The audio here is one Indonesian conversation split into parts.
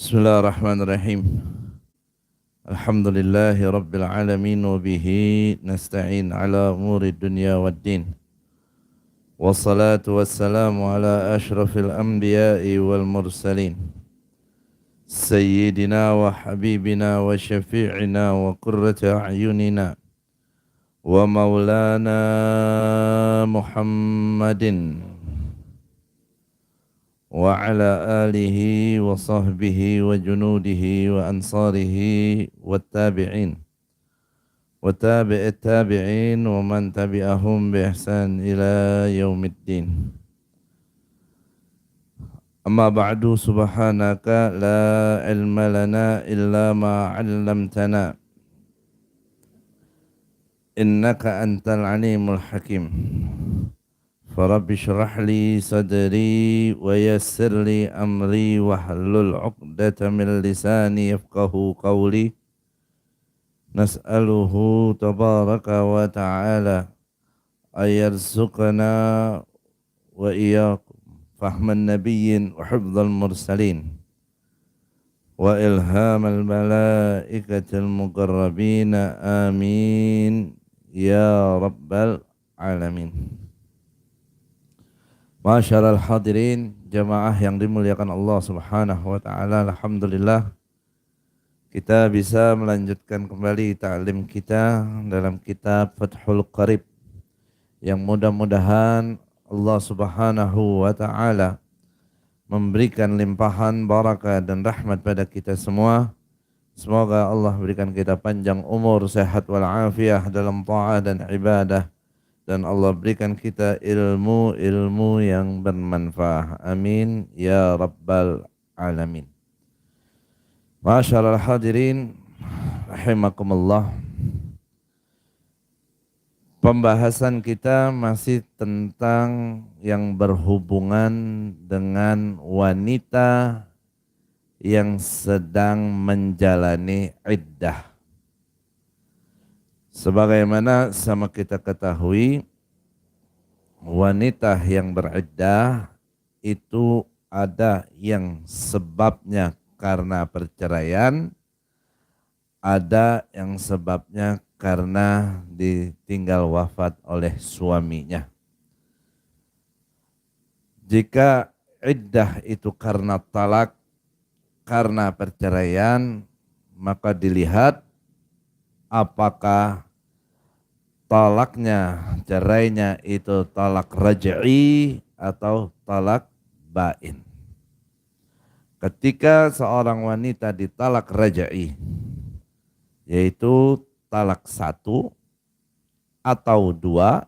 Bismillahirrahmanirrahim. Alhamdulillahi rabbil alamin wa bihi nasta'in ala umuri dunya waddin. Wassalatu wassalamu ala ashrafil anbiya'i wal mursalin. Sayyidina wa habibina wa syafi'ina wa qurrata a'yunina wa maulana Muhammadin wa ala alihi wa sahbihi wa junudihi wa ansarihi wa tabi'in wa tabi'it tabi'in wa man tabi'ahum bi ihsan ila yaumiddin. Amma ba'du, subhanaka la ilma lana illa ma 'allamtana innaka antal alimul hakim. فرب اشرح لي صدري ويسر لي أمري واحلل عقدة من لساني يفقه قولي نسأله تبارك وتعالى أن يرزقنا وإياكم فهم النبيين وحفظ المرسلين وإلهام الملائكة المقربين آمين يا رب العالمين. Masyarul hadirin, jamaah yang dimuliakan Allah Subhanahu wa taala, alhamdulillah kita bisa melanjutkan kembali ta'lim kita dalam kitab Fathul Qarib yang mudah-mudahan Allah Subhanahu wa taala memberikan limpahan barakah dan rahmat pada kita semua. Semoga Allah berikan kita panjang umur, sehat walafiat dalam ta'ah dan ibadah. Dan Allah berikan kita ilmu yang bermanfaat. Amin ya rabbal alamin. Masyaallah hadirin rahimakumullah. Pembahasan kita masih tentang yang berhubungan dengan wanita yang sedang menjalani iddah. Sebagaimana sama kita ketahui, wanita yang beriddah itu ada yang sebabnya karena perceraian, ada yang sebabnya karena ditinggal wafat oleh suaminya. Jika iddah itu karena talak, karena perceraian, maka dilihat apakah talaknya, cerainya itu talak raj'i atau talak bain. Ketika seorang wanita ditalak raj'i, yaitu talak 1 atau 2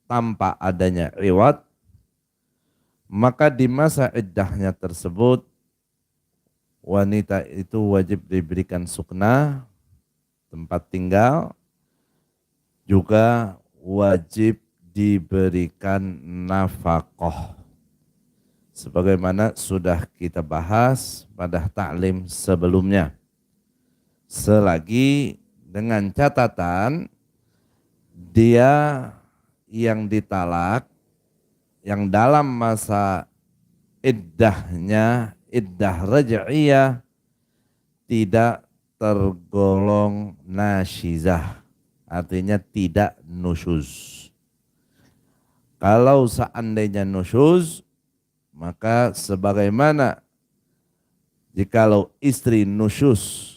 tanpa adanya iwad, maka di masa iddahnya tersebut wanita itu wajib diberikan sukna, tempat tinggal, juga wajib diberikan nafkah. Sebagaimana sudah kita bahas pada ta'lim sebelumnya. Selagi dengan catatan dia yang ditalak, yang dalam masa iddahnya, iddah raj'iyah, tidak tergolong nasyizah, artinya tidak nusyuz. Kalau seandainya nusyuz, maka sebagaimana jikalau istri nusyuz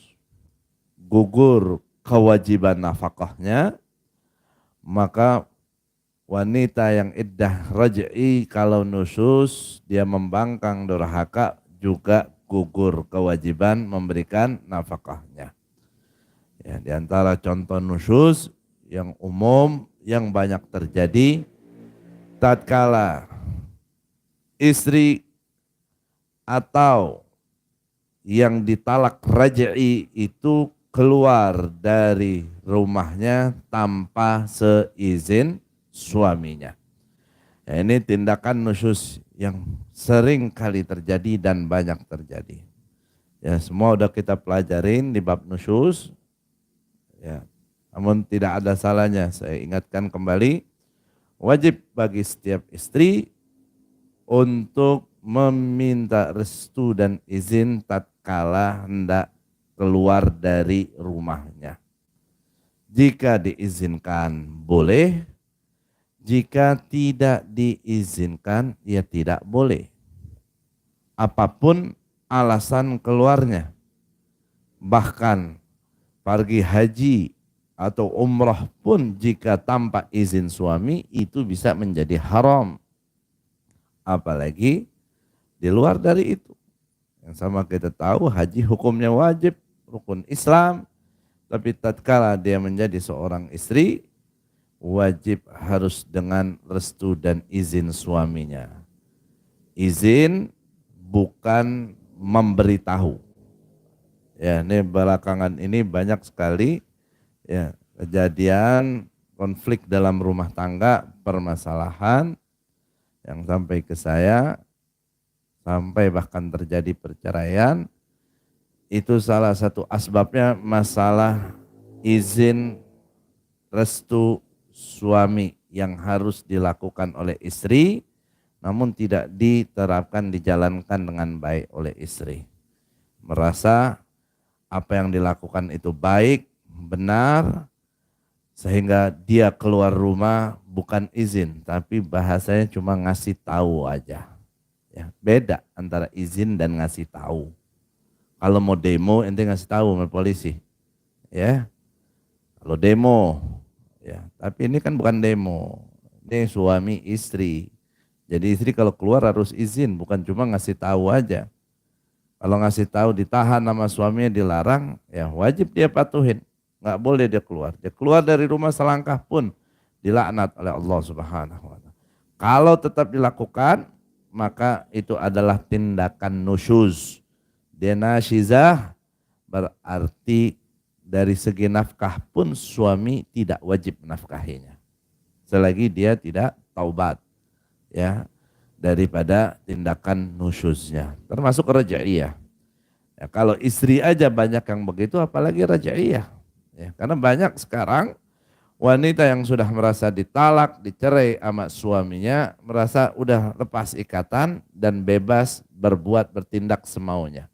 gugur kewajiban nafkahnya, maka wanita yang iddah raj'i kalau nusyuz dia membangkang durhaka juga gugur kewajiban memberikan nafkahnya. Ya, di antara contoh nusyuz yang umum yang banyak terjadi tatkala istri atau yang ditalak raj'i itu keluar dari rumahnya tanpa seizin suaminya. Ya, ini tindakan nusyuz yang sering kali terjadi dan banyak terjadi. Ya, semua udah kita pelajarin di bab nusyuz. Ya, namun tidak ada salahnya saya ingatkan kembali, wajib bagi setiap istri untuk meminta restu dan izin tatkala hendak keluar dari rumahnya. Jika diizinkan boleh, jika tidak diizinkan ya tidak boleh. Apapun alasan keluarnya. Bahkan pergi haji atau umrah pun jika tanpa izin suami itu bisa menjadi haram. Apalagi di luar dari itu. Yang sama kita tahu haji hukumnya wajib, rukun Islam. Tapi tatkala dia menjadi seorang istri, wajib harus dengan restu dan izin suaminya. Izin bukan memberitahu. Ya, ini belakangan ini banyak sekali ya kejadian konflik dalam rumah tangga, permasalahan yang sampai ke saya, sampai bahkan terjadi perceraian. Itu salah satu asbabnya masalah izin restu suami yang harus dilakukan oleh istri, namun tidak diterapkan, dijalankan dengan baik oleh istri. Merasa apa yang dilakukan itu baik, benar, sehingga dia keluar rumah bukan izin, tapi bahasanya cuma ngasih tahu aja. Ya, beda antara izin dan ngasih tahu. Kalau mau demo, ente ngasih tahu sama polisi, ya. Kalau demo, ya. Tapi ini kan bukan demo, ini suami istri. Jadi istri kalau keluar harus izin, bukan cuma ngasih tahu aja. Kalau ngasih tahu ditahan sama suaminya dilarang, ya wajib dia patuhin. Nggak boleh dia keluar. Dia keluar dari rumah selangkah pun dilaknat oleh Allah Subhanahu wa Ta'ala. Kalau tetap dilakukan, maka itu adalah tindakan nusyuz. Dia nasyizah, berarti dari segi nafkah pun suami tidak wajib menafkahinya. Selagi dia tidak taubat ya daripada tindakan nusyuznya. Termasuk raja'iyah. Ya, kalau istri aja banyak yang begitu, apalagi raja'iyah. Ya, karena banyak sekarang wanita yang sudah merasa ditalak, dicerai sama suaminya, merasa udah lepas ikatan dan bebas berbuat, bertindak semaunya.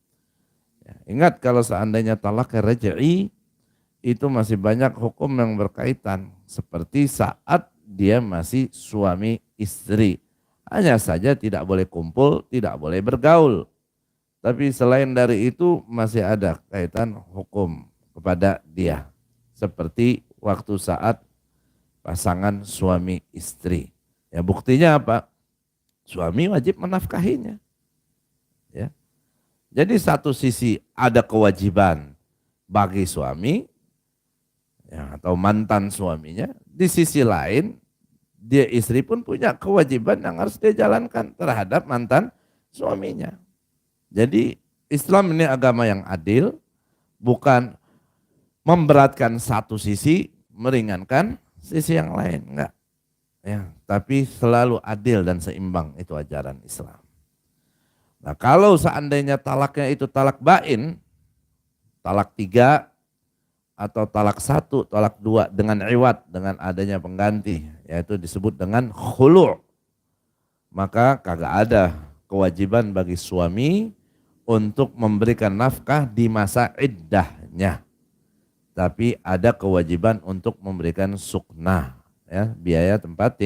Ya, ingat kalau seandainya talak raj'i itu masih banyak hukum yang berkaitan seperti saat dia masih suami istri. Hanya saja tidak boleh kumpul, tidak boleh bergaul. Tapi selain dari itu masih ada kaitan hukum kepada dia. Seperti waktu saat pasangan suami istri. Ya buktinya apa? Suami wajib menafkahinya. Ya. Jadi satu sisi ada kewajiban bagi suami ya, atau mantan suaminya, di sisi lain dia istri pun punya kewajiban yang harus dia jalankan terhadap mantan suaminya. Jadi Islam ini agama yang adil, bukan memberatkan satu sisi, meringankan sisi yang lain, enggak. Ya, tapi selalu adil dan seimbang, itu ajaran Islam. Nah, kalau seandainya talaknya itu talak bain, talak 3 atau talak 1, talak 2 dengan iwat, dengan adanya pengganti, yaitu disebut dengan khulu'. Maka kagak ada kewajiban bagi suami untuk memberikan nafkah di masa iddahnya. Tapi ada kewajiban untuk memberikan suknah, ya, biaya tempat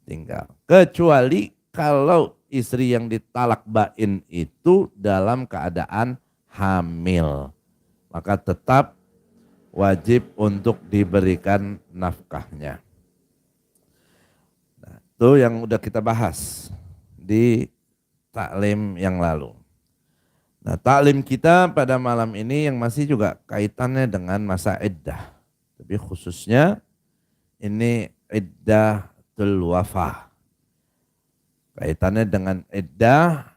tinggal. Kecuali kalau istri yang ditalak bain itu dalam keadaan hamil, maka tetap wajib untuk diberikan nafkahnya. Nah, itu yang udah kita bahas di taklim yang lalu. Nah, taklim kita pada malam ini yang masih juga kaitannya dengan masa iddah. Tapi khususnya ini iddatul wafah. Kaitannya dengan iddah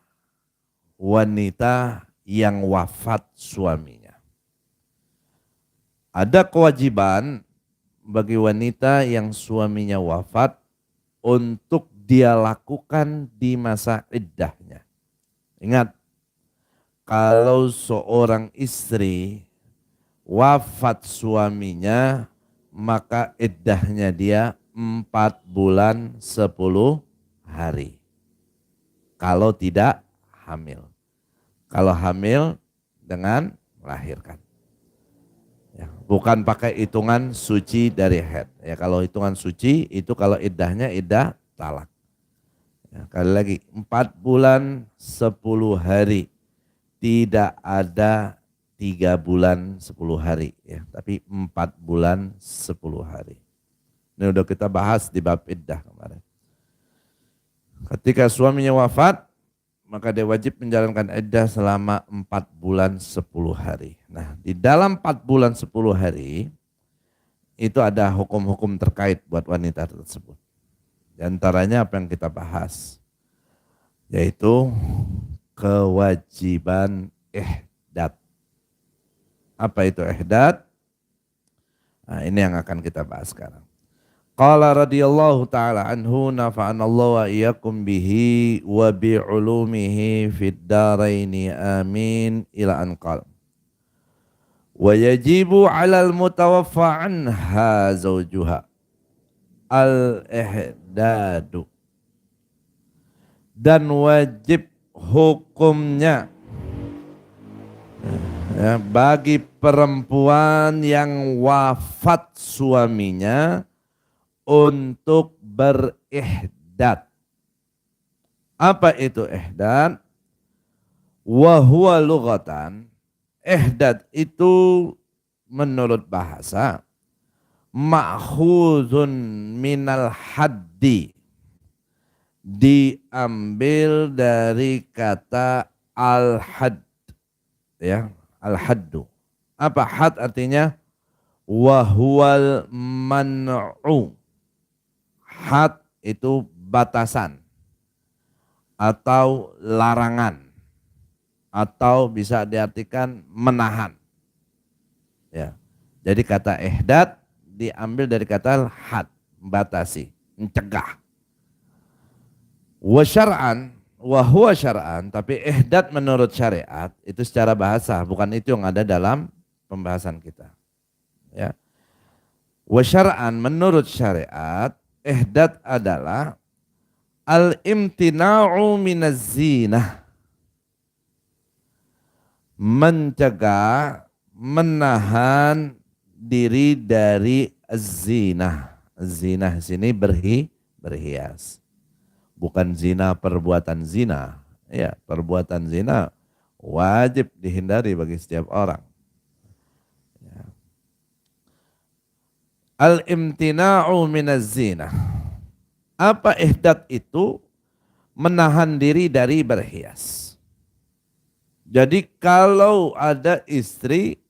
wanita yang wafat suaminya. Ada kewajiban bagi wanita yang suaminya wafat untuk dia lakukan di masa iddahnya. Ingat, kalau seorang istri wafat suaminya, maka iddahnya dia 4 bulan 10 hari. kalau tidak hamil. Kalau hamil dengan melahirkan. Ya, bukan pakai hitungan suci dari haid. Ya, kalau hitungan suci itu kalau iddahnya iddah talak. Ya, kali lagi 4 bulan 10 hari. Tidak ada 3 bulan 10 hari. Ya, tapi 4 bulan 10 hari. Ini udah kita bahas di bab iddah kemarin. Ketika suaminya wafat, maka dia wajib menjalankan iddah selama 4 bulan 10 hari. Nah, di dalam 4 bulan 10 hari, itu ada hukum-hukum terkait buat wanita tersebut. Di antaranya apa yang kita bahas, yaitu kewajiban ihdat. Apa itu ihdat? Nah, ini yang akan kita bahas sekarang. Qala radhiyallahu ta'ala anhu nafa'anallahu wa iyyakum bihi wa bi'ulumihi fid dharaini amin ila an qala. Wa yajibu 'alal mutawaffa anha zawjuha al-ihdadu. Dan wajib hukumnya ya, bagi perempuan yang wafat suaminya untuk berihdad. Apa itu ihdad? Wa huwa lughatan. Ihdad itu menurut bahasa ma'khuzun minal haddi. Diambil dari kata al-hadd. Ya, al-haddu. Apa had artinya? Wa huwal man'u. Had itu batasan atau larangan atau bisa diartikan menahan. Ya. Jadi kata ihdad diambil dari kata had, membatasi, mencegah. Wa syar'an, wa huwa syar'an, tapi ihdad menurut syariat itu secara bahasa, bukan itu yang ada dalam pembahasan kita. Ya. Wa syar'an menurut syariat ihdad adalah al-imtina'u minaz zinah. Mencegah, menahan diri dari zinah. Zinah sini berhias. Bukan zina perbuatan zina. Ya, perbuatan zina wajib dihindari bagi setiap orang. Al-imtina'u minaz zina. Apa ihdad itu? Menahan diri dari berhias. Jadi kalau ada istri,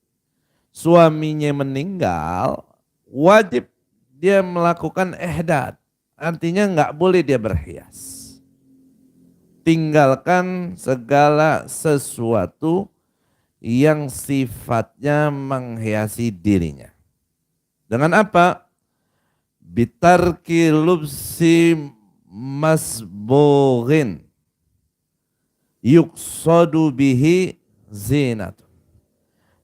suaminya meninggal, wajib dia melakukan ihdad. Artinya enggak boleh dia berhias. Tinggalkan segala sesuatu yang sifatnya menghiasi dirinya. Dengan apa? Bitarki lubsi masbughin yuqsadu bihi zinat.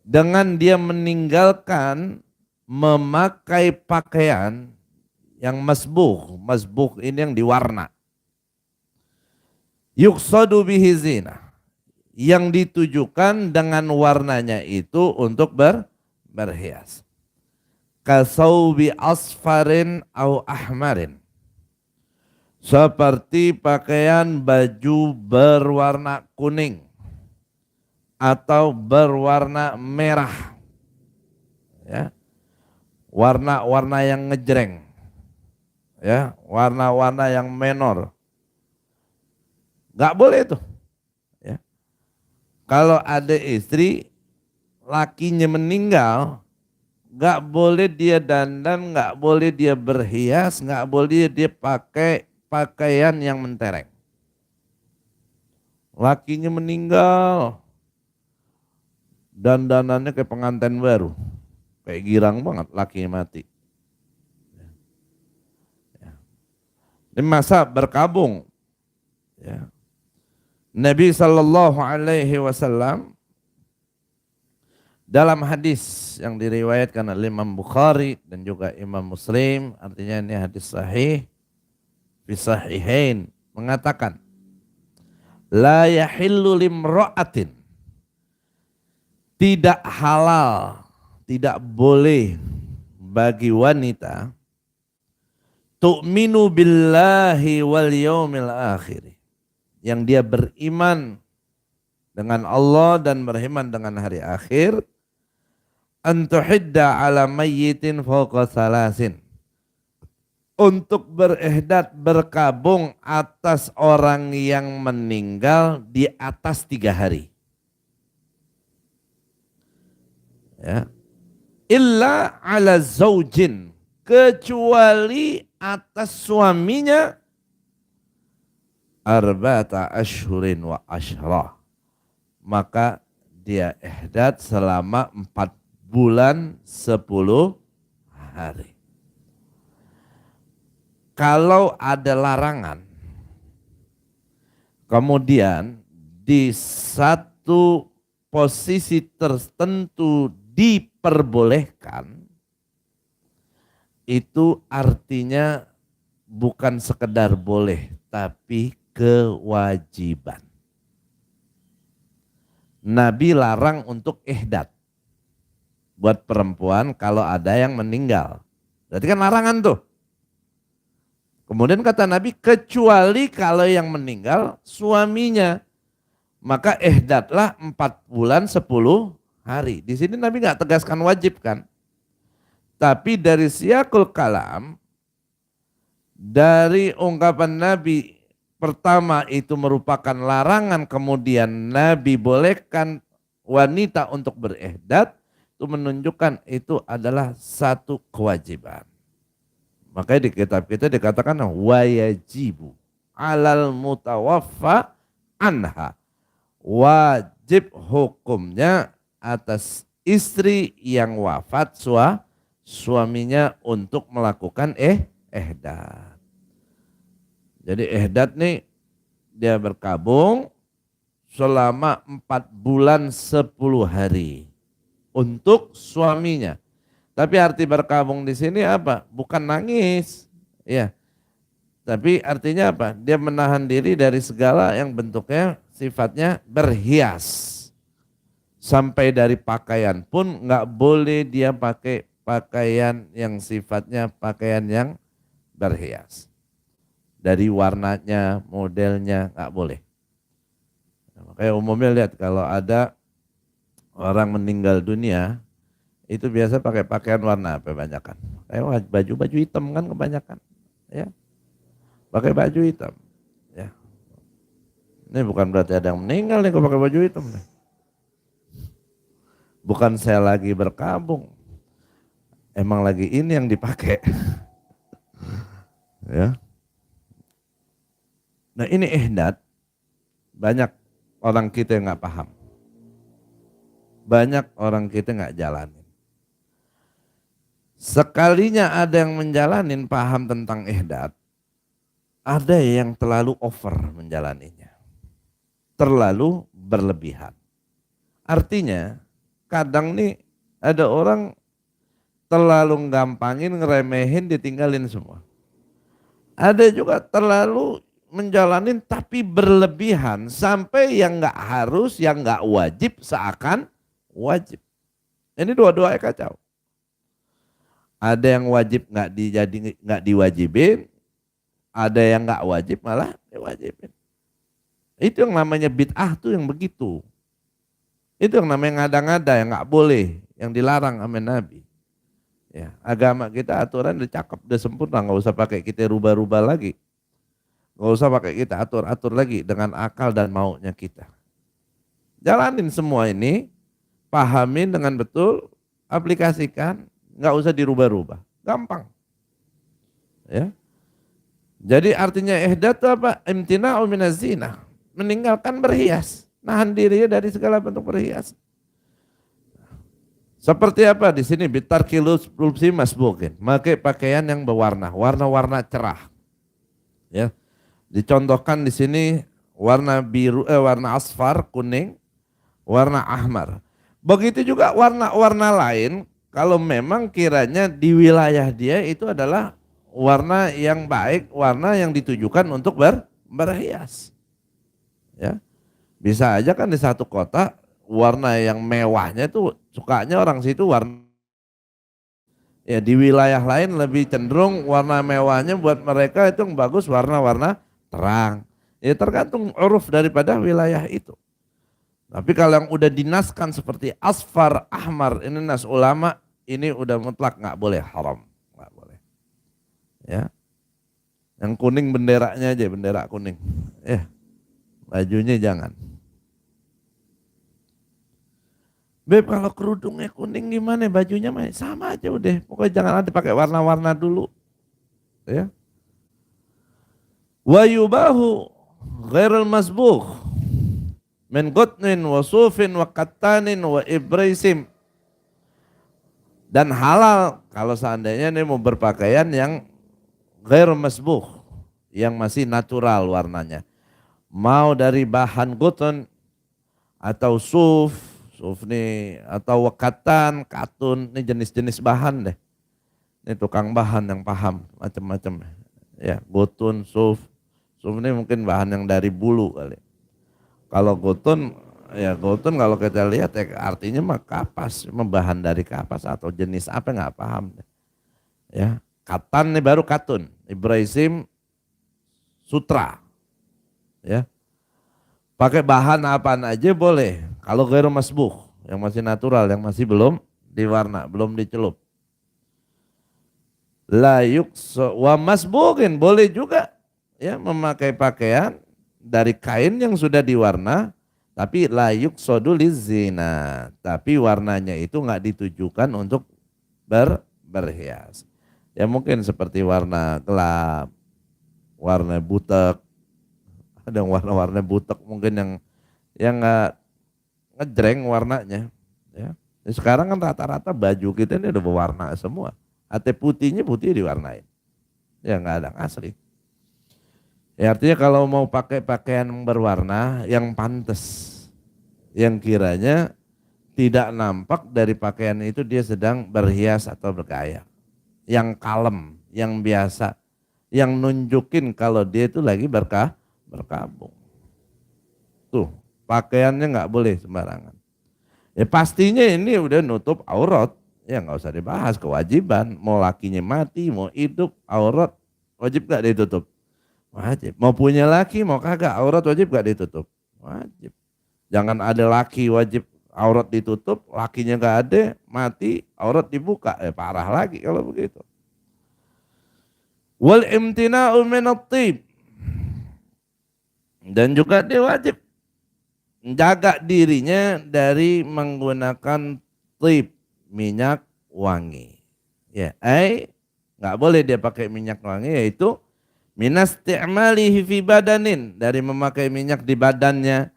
Dengan dia meninggalkan memakai pakaian yang masbugh. Masbugh ini yang diwarna. Yuqsadu bihi zinah. Yang ditujukan dengan warnanya itu untuk berhias. Kasaubi asfarin au ahmarin. Seperti pakaian baju berwarna kuning atau berwarna merah. Ya. Warna-warna yang ngejreng. Ya, warna-warna yang menor. Enggak boleh itu. Ya. Kalau ada istri lakinya meninggal, gak boleh dia dandan, gak boleh dia berhias, gak boleh dia pakai pakaian yang mentereng. Lakinya meninggal, dandanannya kayak pengantin baru. Kayak girang banget lakinya mati. Ini masa berkabung. Ya. Nabi SAW dalam hadis yang diriwayatkan oleh Imam Bukhari dan juga Imam Muslim, artinya ini hadis sahih, fi sahihain, mengatakan, La yahillu limra'atin. Tidak halal, tidak boleh bagi wanita tu'minu billahi wal yaumil akhir, yang dia beriman dengan Allah dan beriman dengan hari akhir, antuhidda ala mayyitin fawqa salasin, untuk berihdat berkabung atas orang yang meninggal di atas 3 hari. Ya. Illa ala zaujin, kecuali atas suaminya, arba'ata ashhurin wa ashrah, maka dia ihdat selama 4 bulan 10 hari. Kalau ada larangan, kemudian di satu posisi tertentu diperbolehkan, itu artinya bukan sekedar boleh, tapi kewajiban. Nabi larang untuk ihdat buat perempuan kalau ada yang meninggal. Berarti kan larangan tuh. Kemudian kata Nabi, kecuali kalau yang meninggal suaminya, maka ihdatlah 4 bulan 10 hari. Di sini Nabi nggak tegaskan wajib kan. Tapi dari siyakul kalam, dari ungkapan Nabi pertama itu merupakan larangan, kemudian Nabi bolehkan wanita untuk berihdat, itu menunjukkan itu adalah satu kewajiban. Makanya di kitab kita dikatakan wayajibu alal mutawaffa anha. Wajib hukumnya atas istri yang wafat suaminya untuk melakukan ihdat. Jadi ihdat nih dia berkabung selama 4 bulan 10 hari untuk suaminya. Tapi arti berkabung di sini apa? Bukan nangis, ya. Tapi artinya apa? Dia menahan diri dari segala yang bentuknya sifatnya berhias. Sampai dari pakaian pun nggak boleh dia pakai pakaian yang sifatnya pakaian yang berhias. Dari warnanya, modelnya nggak boleh. Kayak umumnya lihat kalau ada orang meninggal dunia, itu biasa pakai pakaian warna apa kebanyakan? Kayak baju hitam kan kebanyakan, ya. Pakai baju hitam, ya. Ini bukan berarti ada yang meninggal nih kalau pakai baju hitam nih. Bukan saya lagi berkabung, emang lagi ini yang dipakai, ya. Nah ini ihdat, banyak orang kita yang nggak paham, banyak orang kita nggak jalanin. Sekalinya ada yang menjalanin paham tentang ihdat, ada yang terlalu over menjalaninya, terlalu berlebihan. Artinya kadang nih ada orang terlalu gampangin, ngeremehin, ditinggalin semua. Ada juga terlalu menjalanin tapi berlebihan sampai yang nggak harus, yang nggak wajib seakan wajib. Ini dua-duanya kacau. Ada yang wajib nggak diwajibin, ada yang nggak wajib malah diwajibin. Itu yang namanya bid'ah tuh yang begitu. Itu yang namanya ngada-ngada, yang nggak boleh, yang dilarang sama Nabi. Ya, agama kita aturan udah cakep, udah sempurna, nggak usah pakai kita rubah-rubah lagi. Nggak usah pakai kita atur-atur lagi dengan akal dan maunya kita. Jalanin semua ini, pahamin dengan betul, aplikasikan, nggak usah dirubah-rubah, gampang. Ya. Jadi artinya ihdat itu apa? Imtina'u minaz zina, meninggalkan berhias, nahan diri dari segala bentuk berhias. Seperti apa di sini? Bitarkilus lubsi masbukin, pakai pakaian yang berwarna, warna-warna cerah. Ya. Dicontohkan di sini warna biru, warna asfar, kuning, warna ahmar. Begitu juga warna-warna lain, kalau memang kiranya di wilayah dia itu adalah warna yang baik, warna yang ditujukan untuk berhias. Ya, bisa aja kan di satu kota warna yang mewahnya itu sukanya orang situ warna. Ya di wilayah lain lebih cenderung warna mewahnya buat mereka itu yang bagus warna-warna terang. Ya tergantung uruf daripada wilayah itu. Tapi kalau yang udah dinaskan seperti asfar, ahmar, ini nas ulama, ini udah mutlak nggak boleh haram, nggak boleh. Ya, yang kuning benderanya aja, bendera kuning. Bajunya jangan. Beb kalau kerudungnya kuning gimana bajunya mah sama aja udah. Pokoknya jangan ada pakai warna-warna dulu. Ya. Wa yubahu ghairul masbukh min qutnin wa sufin wa kattanin wa ibraisim. Dan halal kalau seandainya ini mau berpakaian yang ghairul masbukh, yang masih natural warnanya. Mau dari bahan cotton atau suf nih atau wakatan, katun, ini jenis-jenis bahan deh. Ini tukang bahan yang paham macam-macam. Ya, gotun, suf ini mungkin bahan yang dari bulu kali. Kalau gotun, ya gotun kalau kita lihat ya artinya mah kapas, bahan dari kapas atau jenis apa nggak paham. Ya, katan nih baru katun, Ibrahim sutra. Ya, pakai bahan apaan aja boleh. Kalau ghairu masbuh, yang masih natural, yang masih belum diwarna, belum dicelup. La yukso wa masbuhin boleh juga ya memakai pakaian dari kain yang sudah diwarna tapi la yuksodu lizina, tapi warnanya itu nggak ditujukan untuk berhias. Ya mungkin seperti warna gelap, warna butek, ada yang warna-warna butek mungkin yang nggak ngejreng warnanya. Ya. Sekarang kan rata-rata baju kita ini udah berwarna semua. Ate putihnya putih diwarnain. Ya nggak ada yang asli. Ya artinya kalau mau pakai pakaian berwarna yang pantas, yang kiranya tidak nampak dari pakaian itu dia sedang berhias atau bergaya. Yang kalem, yang biasa, yang nunjukin kalau dia itu lagi berkabung. Tuh, pakaiannya nggak boleh sembarangan. Ya pastinya ini udah nutup aurat. Ya nggak usah dibahas, kewajiban. Mau lakinya mati, mau hidup, aurat wajib gak ditutup? Wajib. Mau punya laki, mau kagak, aurat wajib gak ditutup? Wajib. Jangan ada laki wajib aurat ditutup, lakinya gak ada, mati, aurat dibuka. Parah lagi kalau begitu. Wal imtina'u minat tib. Dan juga dia wajib menjaga dirinya dari menggunakan tib, minyak wangi. Ya, nggak boleh dia pakai minyak wangi yaitu minas ti'malihi fi badanin, dari memakai minyak di badannya,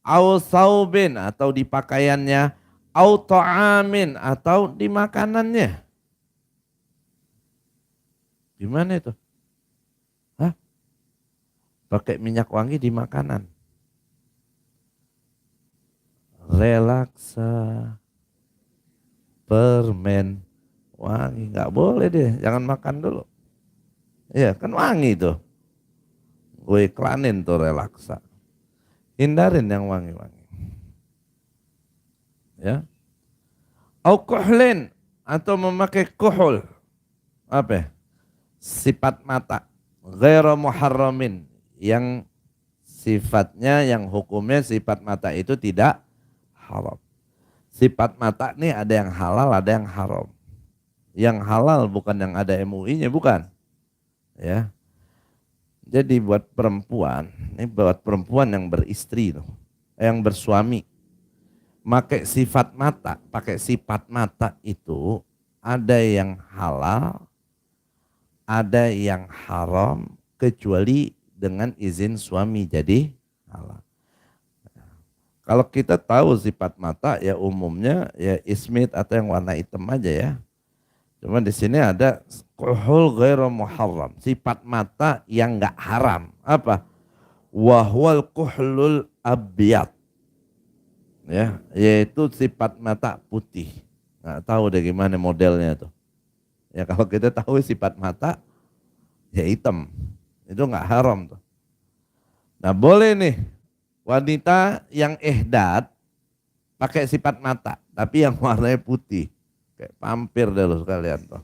au saubin atau di pakaiannya, au ta'amin atau di makanannya. Gimana itu? Hah? Pakai minyak wangi di makanan. Relaksa, permen, wangi, nggak boleh deh, jangan makan dulu. Iya kan wangi tuh. Gue iklanin tuh relaksa. Hindarin yang wangi-wangi. Ya. Au kuhlin atau memakai kuhul. Apa ya? Sifat mata. Ghairu muharramin. Yang sifatnya, yang hukumnya sifat mata itu tidak haram. Sifat mata nih ada yang halal, ada yang haram. Yang halal bukan yang ada MUI-nya, bukan. Ya. Jadi buat perempuan, ini buat perempuan yang beristri tuh, yang bersuami, pakai sifat mata itu ada yang halal, ada yang haram kecuali dengan izin suami jadi halal. Kalau kita tahu sifat mata ya umumnya ya ismit atau yang warna hitam aja ya. Cuma di sini ada kuhul ghairu muharram, sifat mata yang enggak haram. Apa? Wahwal kuhlul abyad. Ya, yaitu sifat mata putih. Nggak tahu deh gimana modelnya tuh. Ya kalau kita tahu sifat mata ya hitam. Itu enggak haram tuh. Nah, boleh nih Wanita yang ihdat pakai sifat mata, tapi yang warnanya putih. Kayak pampir deh lo sekalian tuh.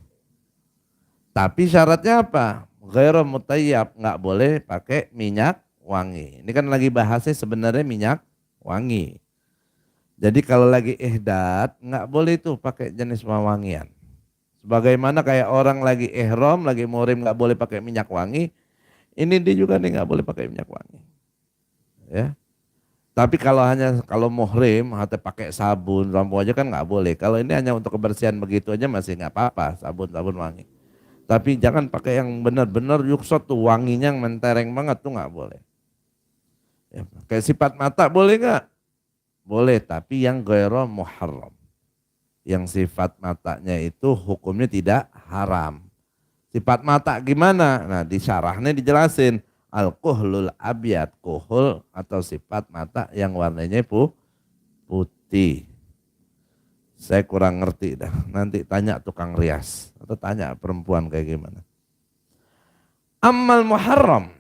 Tapi syaratnya apa? Ghairu mutayyab, nggak boleh pakai minyak wangi. Ini kan lagi bahasnya sebenarnya minyak wangi. Jadi kalau lagi ihdat nggak boleh tuh pakai jenis wangian. Sebagaimana kayak orang lagi ihram, lagi muhrim nggak boleh pakai minyak wangi. Ini dia juga nih nggak boleh pakai minyak wangi. Ya. Tapi kalau muhrim atau pakai sabun, sampo aja kan nggak boleh. Kalau ini hanya untuk kebersihan begitu aja masih nggak apa-apa, sabun wangi. Tapi jangan pakai yang benar-benar yuksot tuh wanginya yang mentereng banget tuh nggak boleh. Ya, kayak sifat mata boleh nggak? Boleh, tapi yang ghairu muharram. Yang sifat matanya itu hukumnya tidak haram. Sifat mata gimana? Nah di syarahnya dijelasin. Al-kuhlul abyad, kuhul atau sifat mata yang warnanya putih. Saya kurang ngerti dah. Nanti tanya tukang rias atau tanya perempuan kayak gimana. Amal muharram,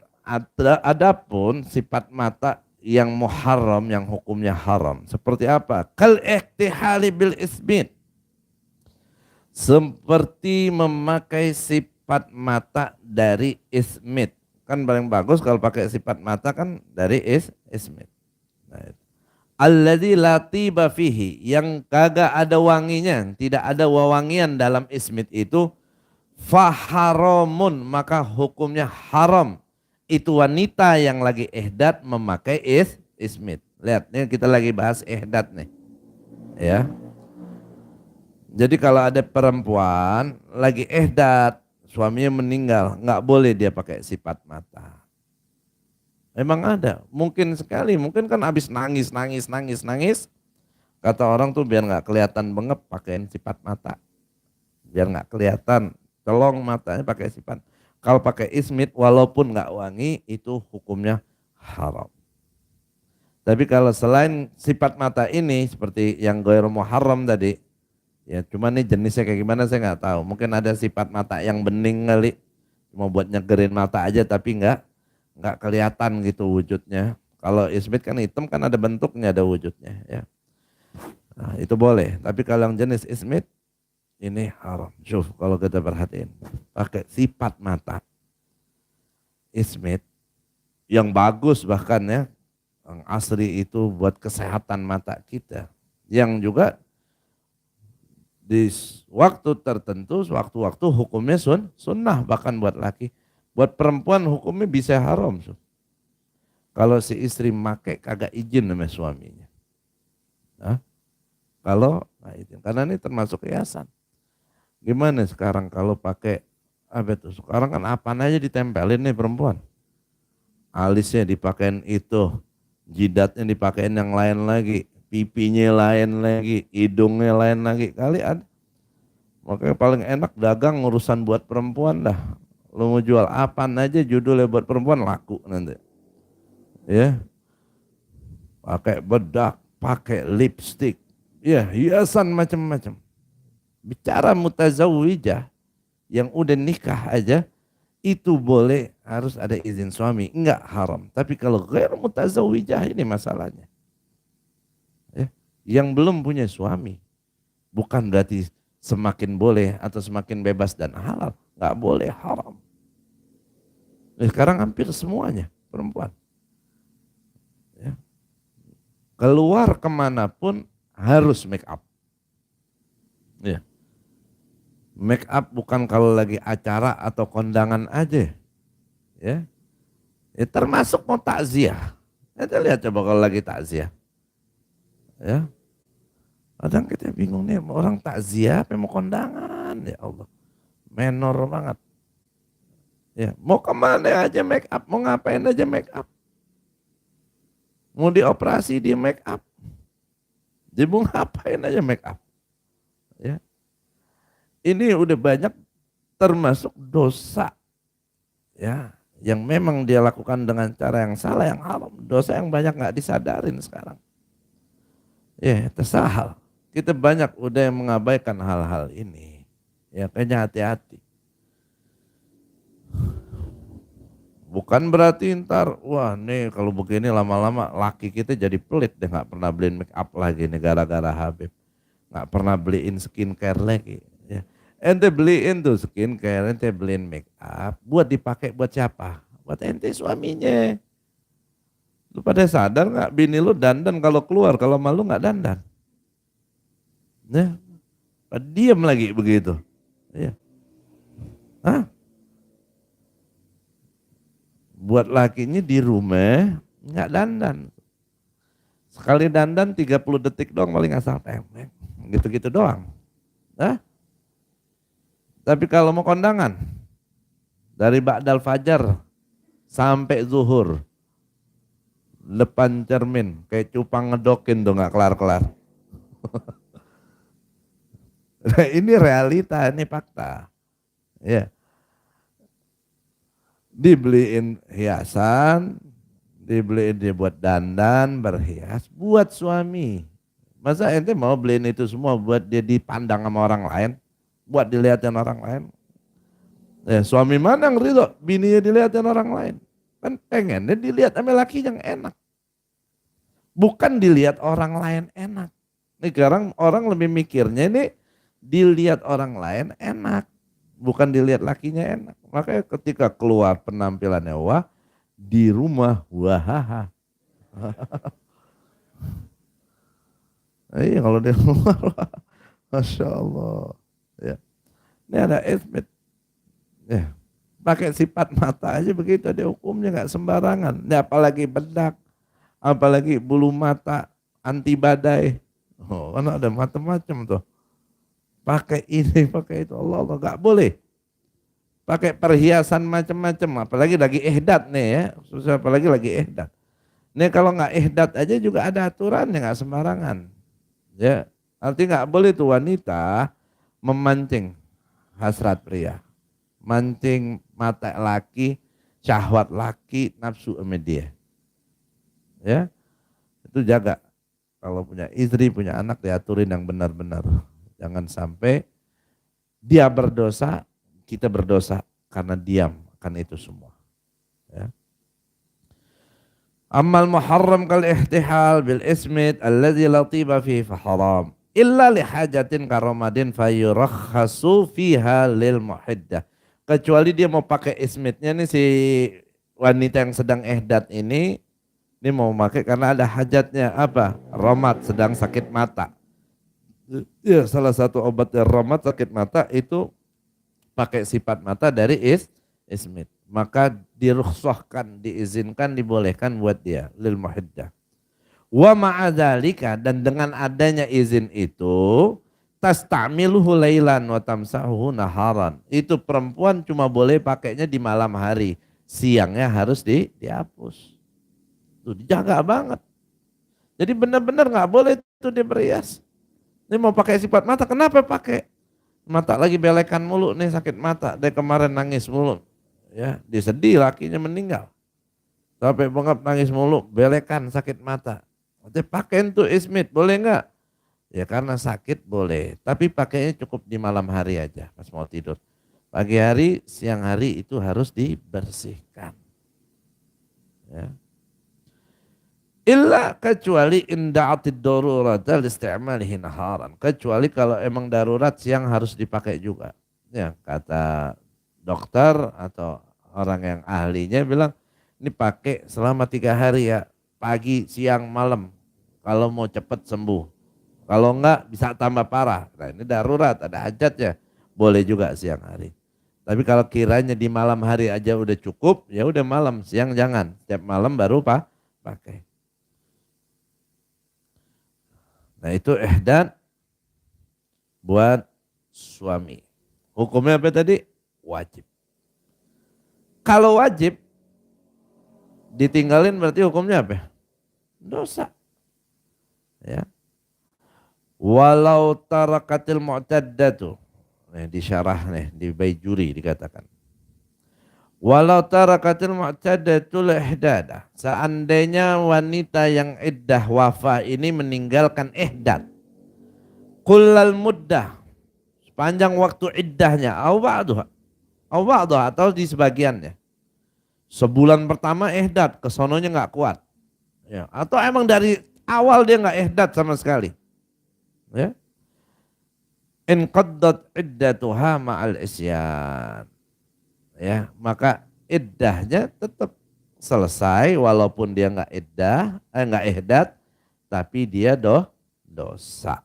adapun sifat mata yang muharram, yang hukumnya haram. Seperti apa? Kal ihtihali bil isbin. Seperti memakai sifat mata dari ismit. Kan paling bagus kalau pakai sifat mata kan dari ismit. Nah, alladzi la tiba fihi, yang kagak ada wanginya, tidak ada wewangian dalam ismit itu, faharamun, maka hukumnya haram. Itu wanita yang lagi ihdat memakai ismit. Lihat, ini kita lagi bahas ihdat nih. Ya. Jadi kalau ada perempuan lagi ihdat, suaminya meninggal, nggak boleh dia pakai sifat mata. Memang ada, mungkin sekali, mungkin kan habis nangis. Kata orang tuh biar nggak kelihatan bengep pakai sifat mata, biar nggak kelihatan, celong matanya pakai sifat. Kalau pakai ismit walaupun nggak wangi itu hukumnya haram. Tapi kalau selain sifat mata ini seperti yang ghairu muharram tadi, ya cuma nih jenisnya kayak gimana saya nggak tahu. Mungkin ada sifat mata yang bening kali, cuma buat nyegerin mata aja tapi nggak kelihatan gitu wujudnya. Kalau ismit kan hitam kan ada bentuknya, ada wujudnya ya. Nah, itu boleh. Tapi kalau yang jenis ismit ini haram. Syuf, kalau kita perhatiin pakai sifat mata ismit yang bagus bahkan ya, yang asri itu buat kesehatan mata kita, yang juga di waktu tertentu, waktu-waktu hukumnya sunnah bahkan buat laki. Buat perempuan hukumnya bisa haram. Kalau si istri make kagak izin sama suaminya. Nah, kalau nah izin, karena ini termasuk hiasan. Gimana sekarang kalau pakai apa itu? Sekarang kan apaan aja ditempelin nih perempuan. Alisnya dipakein itu, jidatnya dipakein yang lain lagi, pipinya lain lagi, hidungnya lain lagi. Kali ada. Makanya paling enak dagang urusan buat perempuan dah. Lu mau jual apaan aja judulnya buat perempuan laku nanti. Ya. Pakai bedak, pakai lipstick. Ya, hiasan macam-macam. Bicara mutazawijah yang udah nikah aja itu boleh harus ada izin suami, enggak haram. Tapi kalau ghair mutazawijah ini masalahnya. Ya, yang belum punya suami bukan berarti semakin boleh atau semakin bebas dan halal, enggak boleh, haram. Sekarang hampir semuanya perempuan. Ya. Keluar kemanapun harus make up. Ya. Make up bukan kalau lagi acara atau kondangan aja. Ya. Termasuk mau takziah. Kita lihat coba kalau lagi takziah. Ya. Kadang kita bingung nih orang takziah apa mau kondangan, ya Allah. Menor banget. Ya, mau kemana aja make up, mau ngapain aja make up. Mau dioperasi dia make up. Dia mau ngapain aja make up. Ya. Ini udah banyak termasuk dosa ya yang memang dia lakukan dengan cara yang salah, yang haram. Dosa yang banyak nggak disadarin sekarang. Ya, tersahal. Kita banyak udah yang mengabaikan hal-hal ini. Ya, kayaknya hati-hati. Bukan berarti ntar, wah nih kalau begini lama-lama laki kita jadi pelit deh, nggak pernah beliin make up lagi nih gara-gara Habib. Nggak pernah beliin skincare lagi. Ya. Ente beliin tuh skincare, ente beliin make up, buat dipakai buat siapa? Buat ente suaminya. Lu pada sadar nggak bini lu dandan kalau keluar, kalau malu nggak dandan. Ya, diam lagi begitu. Ya. Hah? Buat lakinya di rumah nggak dandan. Sekali dandan 30 detik doang paling asal temeng. Gitu-gitu doang. Hah? Tapi kalau mau kondangan dari ba'dal fajar sampai zuhur depan cermin kayak cupang ngedokin tuh nggak kelar-kelar. Ini realita, ini fakta. Ya. Dibeliin hiasan, dibeliin dia buat dandan, berhias, buat suami. Masa ente mau beliin itu semua buat dia dipandang sama orang lain, buat dilihatin orang lain? Ya, suami mana yang ridho bininya dilihatin orang lain? Kan pengennya dilihat sama laki yang enak. Bukan dilihat orang lain enak. Nih sekarang orang lebih mikirnya ini dilihat orang lain enak. Bukan dilihat lakinya enak. Makanya ketika keluar penampilannya wah, di rumah wahaha. Iya kalau di luar, Masya Allah. Ya. Ini ada ismit. Ya. Pakai sifat mata aja begitu, ada hukumnya nggak sembarangan. Ya, apalagi bedak, apalagi bulu mata, anti badai. Oh, kan ada macam-macam tuh. Pakai ini, pakai itu, Allah nggak boleh. Pakai perhiasan macam-macam, apalagi lagi ihdat nih ya, susah apalagi lagi ihdat. Nih kalau nggak ihdat aja juga ada aturan ya nggak sembarangan. Ya, artinya nggak boleh tuh wanita memancing hasrat pria, mancing mata laki, syahwat laki, nafsu sama dia. Ya, itu jaga. Kalau punya istri, punya anak diaturin yang benar-benar. Jangan sampai dia berdosa, kita berdosa karena diam akan itu semua. Ya. Amal muharram kal ihtihal bil ismit alladzi latiba fihi faharam illa li hajatin karamadin fayurakhasu fiha lil muhiddah. Kecuali dia mau pakai ismitnya nih si wanita yang sedang ihdat ini mau pakai karena ada hajatnya apa? Ramad sedang sakit mata. Ya, salah satu obatnya ramad sakit mata itu pakai sifat mata dari ismit. Maka dirukhsahkan, diizinkan, dibolehkan buat dia lil muhiddah. Wa ma'adzalika dan dengan adanya izin itu tastamiluhu lailan wa tamsahu naharan. Itu perempuan cuma boleh pakainya di malam hari, siangnya harus dihapus. Tuh dijaga banget. Jadi benar-benar nggak boleh itu dia berias. Ini mau pakai sifat mata, kenapa pakai? Mata lagi belekan mulu nih sakit mata, dari kemarin nangis mulu. Ya, dia sedih lakinya meninggal. Sampai bengap nangis mulu, belekan sakit mata. Nanti pakai itu ismit, boleh enggak? Ya karena sakit boleh, tapi pakainya cukup di malam hari aja pas mau tidur. Pagi hari, siang hari itu harus dibersihkan. Ya. Illa kecuali inda'atid darurata listi'malihi naharan. Kecuali kalau emang darurat siang harus dipakai juga. Ya, kata dokter atau orang yang ahlinya bilang ini pakai selama 3 hari ya. Pagi, siang, malam. Kalau mau cepat sembuh. Kalau enggak bisa tambah parah. Nah ini darurat, ada hajatnya. Boleh juga siang hari. Tapi kalau kiranya di malam hari aja udah cukup, ya udah malam, siang jangan. Setiap malam baru pakai. Nah itu ihdan buat suami. Hukumnya apa tadi? Wajib. Kalau wajib ditinggalin berarti hukumnya apa? Dosa. Ya. Walau tarakatil mu'taddatu. Nih di syarah nih di Baijuri dikatakan. Walau tarakatil mu'taddatul ihdada. Seandainya wanita yang iddah wafa ini meninggalkan ihdat. Kullal muddah. Sepanjang waktu iddahnya. Au ba'duha atau di sebagiannya. Sebulan pertama ihdat, kesononya nggak kuat. Ya, atau emang dari awal dia nggak ihdat sama sekali. Ya. In qaddat iddatuha ma'al isyan. Ya, maka iddahnya tetap selesai walaupun dia nggak ihdat, tapi dia dosa.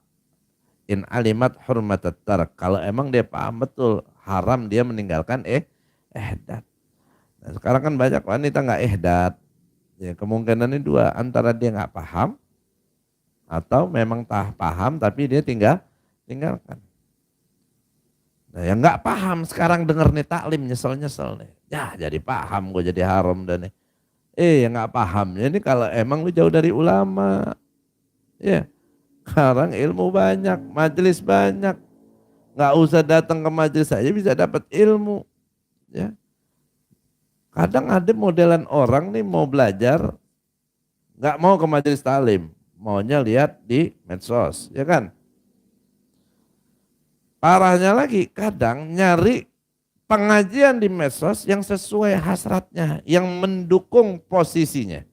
In alimat hurmatat tark. Kalau emang dia paham betul haram dia meninggalkan ihdat. Nah, sekarang kan banyak wanita nggak ihdat. Ya, kemungkinannya dua, antara dia nggak paham atau memang paham tapi dia tinggalkan. Nah, yang nggak paham sekarang denger nih taklim nyesel nih. Ya jadi paham gue jadi haram dan nih. Yang nggak pahamnya ini kalau emang lu jauh dari ulama. Ya, sekarang ilmu banyak, majelis banyak. Nggak usah datang ke majelis saja bisa dapat ilmu. Ya. Kadang ada modelan orang nih mau belajar, nggak mau ke majelis talim, maunya lihat di medsos, ya kan? Parahnya lagi, kadang nyari pengajian di medsos yang sesuai hasratnya, yang mendukung posisinya.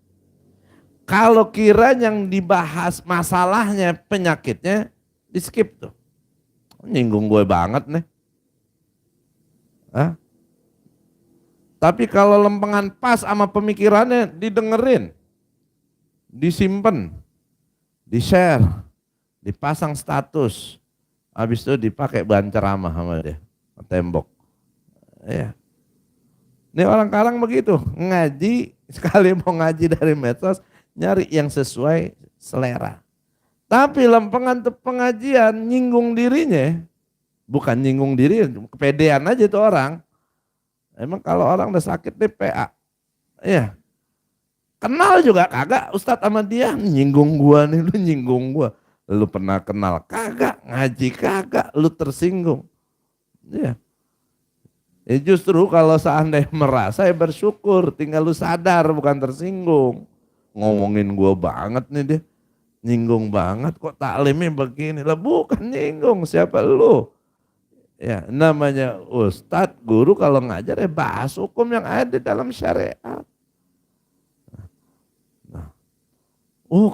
Kalau kira yang dibahas masalahnya, penyakitnya, di skip tuh. Nyinggung gue banget nih. Hah? Tapi kalau lempengan pas sama pemikirannya didengerin, disimpan, di-share, dipasang status, habis itu dipakai bahan ceramah sama dia, tembok. Ya. Ini orang Karang begitu, ngaji, sekali mau ngaji dari medsos, nyari yang sesuai selera. Tapi lempengan pengajian nyinggung dirinya, bukan nyinggung diri, kepedean aja itu orang. Emang kalau orang udah sakit deh PA, ya kenal juga kagak Ustadz sama dia, nyinggung gua nih, lu nyinggung gua. Lu pernah kenal kagak, ngaji kagak, lu tersinggung. Ya. Ya justru kalau seandainya merasa ya bersyukur, tinggal lu sadar bukan tersinggung. Ngomongin gua banget nih dia, nyinggung banget kok taklimnya begini. Lah bukan nyinggung, siapa lu? Ya, namanya ustadz, guru kalau ngajar ya bahas hukum yang ada dalam syariat. Nah,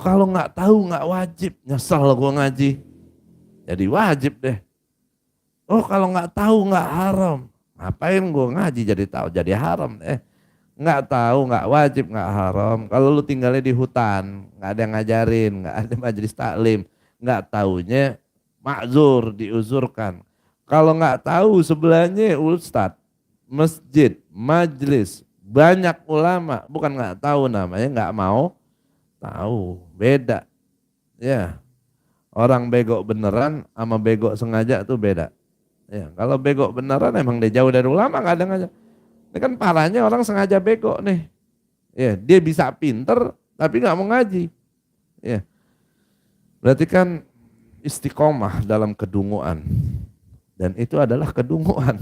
kalau nggak tahu nggak wajib, nyesel gue ngaji. Jadi wajib deh. Kalau nggak tahu nggak haram, ngapain gue ngaji jadi tahu jadi haram? Nggak tahu nggak wajib nggak haram. Kalau lu tinggalnya di hutan, nggak ada yang ngajarin, nggak ada majelis taklim, nggak taunya makzur diuzurkan. Kalau nggak tahu sebelahnya ustadz, masjid, majelis, banyak ulama, bukan nggak tahu namanya nggak mau tahu, beda. Ya, orang bego beneran sama bego sengaja tuh beda. Ya, kalau bego beneran emang dia jauh dari ulama kadang aja. Ini kan parahnya orang sengaja bego nih. Ya, dia bisa pinter tapi nggak mau ngaji. Ya, berarti kan istiqomah dalam kedunguan. Dan itu adalah kedunguan.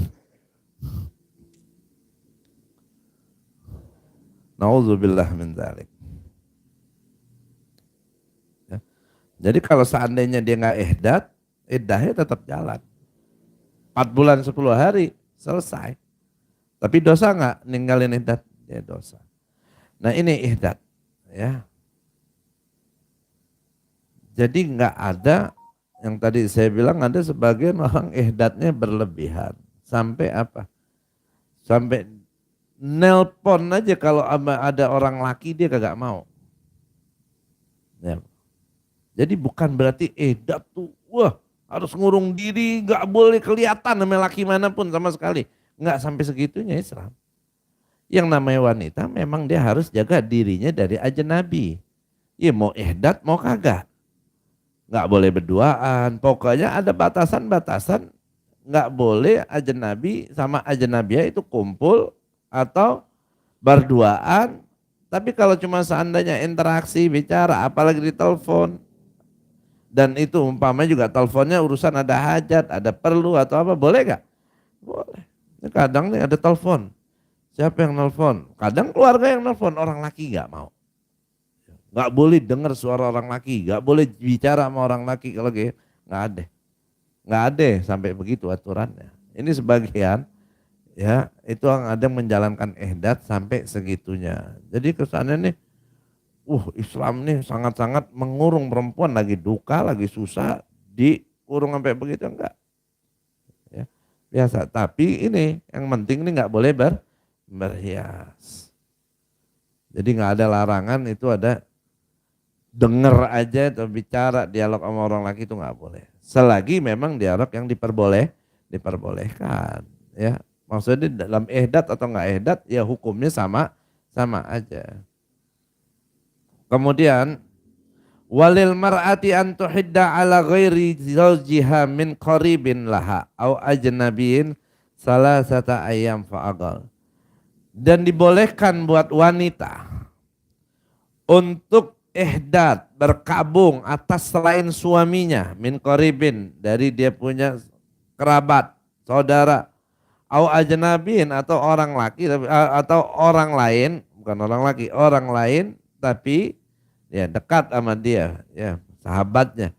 Nauzubillah min dzalik. Ya. Jadi kalau seandainya dia nggak iddahnya tetap jalan. 4 bulan 10 hari selesai. Tapi dosa nggak ninggalin iddah? Ya dosa. Nah ini ihdat. Ya. Jadi nggak ada yang tadi saya bilang ada sebagian orang ihdatnya berlebihan. Sampai apa? Sampai nelpon aja kalau ada orang laki dia kagak mau. Ya. Jadi bukan berarti ihdat tuh, wah harus ngurung diri, gak boleh kelihatan sama laki manapun sama sekali. Nggak sampai segitunya Islam. Yang namanya wanita memang dia harus jaga dirinya dari ajnabi. Ya mau ihdat mau kagak. Nggak boleh berduaan, pokoknya ada batasan-batasan, nggak boleh ajnabi sama ajnabiyah itu kumpul atau berduaan. Tapi kalau cuma seandainya interaksi, bicara, apalagi di telepon, dan itu umpamanya juga teleponnya urusan ada hajat, ada perlu atau apa, boleh nggak? Boleh. Kadang nih ada telepon, siapa yang nelfon? Kadang keluarga yang nelfon, orang laki nggak mau. Nggak boleh dengar suara orang laki, nggak boleh bicara sama orang laki kalau nggak ada sampai begitu aturannya. Ini sebagian Ya, itu ada yang menjalankan ihdat sampai segitunya. Jadi kesannya nih, Islam nih sangat-sangat mengurung perempuan, lagi duka, lagi susah, dikurung sampai begitu, enggak. Ya, biasa. Tapi ini yang penting ini nggak boleh berhias. Jadi nggak ada larangan, itu ada denger aja atau bicara dialog sama orang laki itu nggak boleh. Selagi memang dialog yang diperbolehkan. Ya, maksudnya dalam ihdat atau nggak ihdat, ya hukumnya sama sama aja. Kemudian walil mar'ati an tuhidda ala ghairi zawjiha min qaribin laha au ajnabiyin salasata ayyam fa'agal. Dan dibolehkan buat wanita untuk ihdat berkabung atas selain suaminya min qaribin, dari dia punya kerabat, saudara, au ajnabiyin atau orang laki atau orang lain, bukan orang laki, orang lain tapi ya dekat sama dia, ya sahabatnya.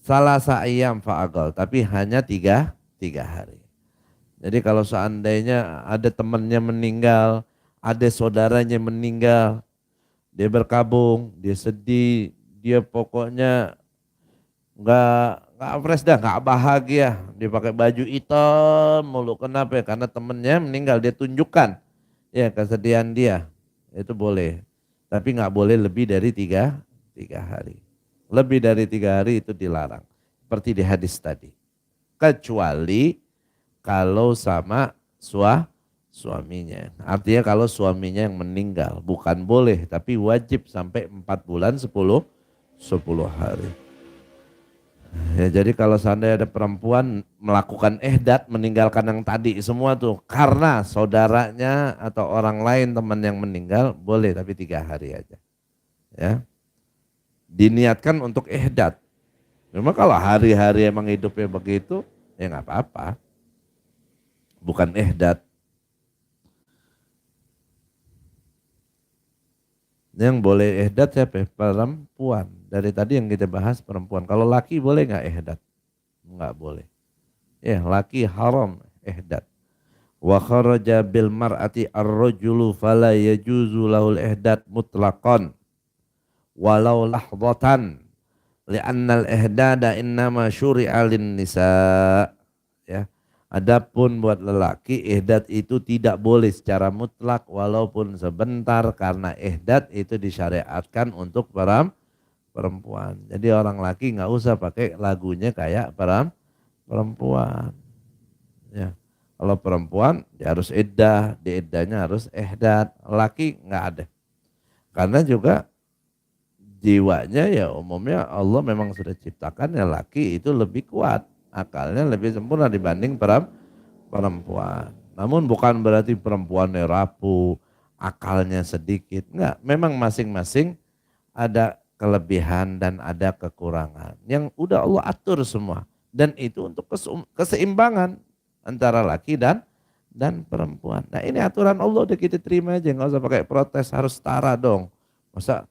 Salasa ayyam fa'agal, tapi hanya tiga hari. Jadi kalau seandainya ada temannya meninggal, ada saudaranya meninggal, dia berkabung, dia sedih, dia pokoknya nggak fresh dah, nggak bahagia, dia pakai baju hitam mulu. Kenapa ya? Karena temennya meninggal, dia tunjukkan ya kesedihan dia, itu boleh. Tapi nggak boleh lebih dari tiga hari. Lebih dari 3 hari itu dilarang. Seperti di hadis tadi. Kecuali kalau sama suaminya. Artinya kalau suaminya yang meninggal. Bukan boleh, tapi wajib sampai 4 bulan 10 hari. Ya, jadi kalau seandainya ada perempuan melakukan ihdat, meninggalkan yang tadi semua tuh karena saudaranya atau orang lain teman yang meninggal, boleh tapi 3 hari aja. Ya, diniatkan untuk ihdat. Cuma kalau hari-hari emang hidupnya begitu, ya nggak apa-apa. Bukan ihdat. Yang boleh ihdat siapa? Perempuan. Dari tadi yang kita bahas perempuan. Kalau laki boleh nggak ihdat? Nggak boleh. Ya, laki haram ihdat. Wa kharaja bil mar'ati ar-rajulu fala yajuzu lahul ihdat mutlaqan walau lahdatan li'anna al-ihdada innama syuri'a lin nisa. Ya. Adapun buat lelaki, ihdat itu tidak boleh secara mutlak walaupun sebentar, karena ihdat itu disyariatkan untuk perempuan. Jadi orang laki nggak usah pakai lagunya kayak perempuan. Ya. Kalau perempuan dia harus iddah, di iddahnya harus ihdat. Laki nggak ada. Karena juga jiwanya ya umumnya Allah memang sudah ciptakan ya laki itu lebih kuat. Akalnya lebih sempurna dibanding perempuan. Namun bukan berarti perempuannya rapuh, akalnya sedikit. Enggak, memang masing-masing ada kelebihan dan ada kekurangan. Yang udah Allah atur semua. Dan itu untuk keseimbangan antara laki dan perempuan. Nah ini aturan Allah, udah kita terima aja. Nggak usah pakai protes, harus setara dong. Masa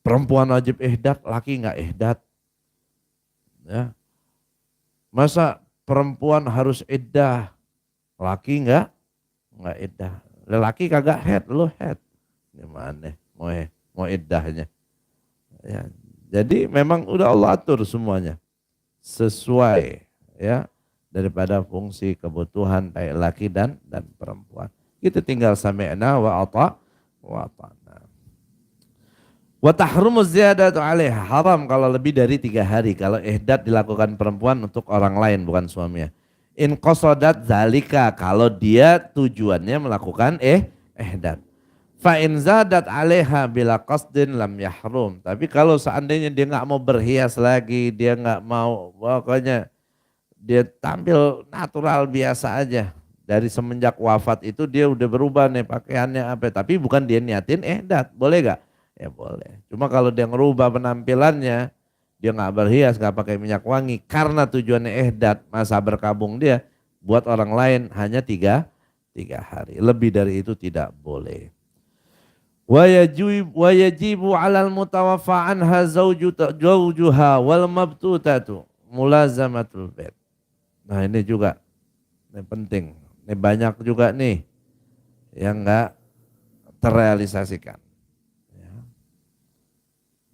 perempuan wajib ihdat, laki nggak ihdat? Ya. Masa perempuan harus iddah, laki nggak iddah. Lelaki kagak head, lo head. Gimana? Mau iddahnya. Ya. Jadi memang udah Allah atur semuanya sesuai ya daripada fungsi kebutuhan baik laki dan perempuan. Kita tinggal sami'na wa ata'na. Wa tahrumu ziyadatu alaiha, haram kalau lebih dari 3 hari kalau ihdat dilakukan perempuan untuk orang lain bukan suaminya. In qasadat zalika, kalau dia tujuannya melakukan ihdat. Fa in zadat alaiha bila qasdin lam yahrum. Tapi kalau seandainya dia nggak mau berhias lagi, dia nggak mau, pokoknya dia tampil natural biasa aja. Dari semenjak wafat itu dia udah berubah nih pakaiannya apa, tapi bukan dia niatin ihdat, boleh gak? Ya boleh. Cuma kalau dia ngerubah penampilannya, dia nggak berhias, nggak pakai minyak wangi, karena tujuannya ihdat, masa berkabung dia buat orang lain hanya tiga hari. Lebih dari itu tidak boleh. Wa yajibu 'alal mutawaffa anha zawjuha wal mabtutatu mulazamatul bait. Nah ini juga ini penting. Ini banyak juga nih yang enggak terrealisasikan ya,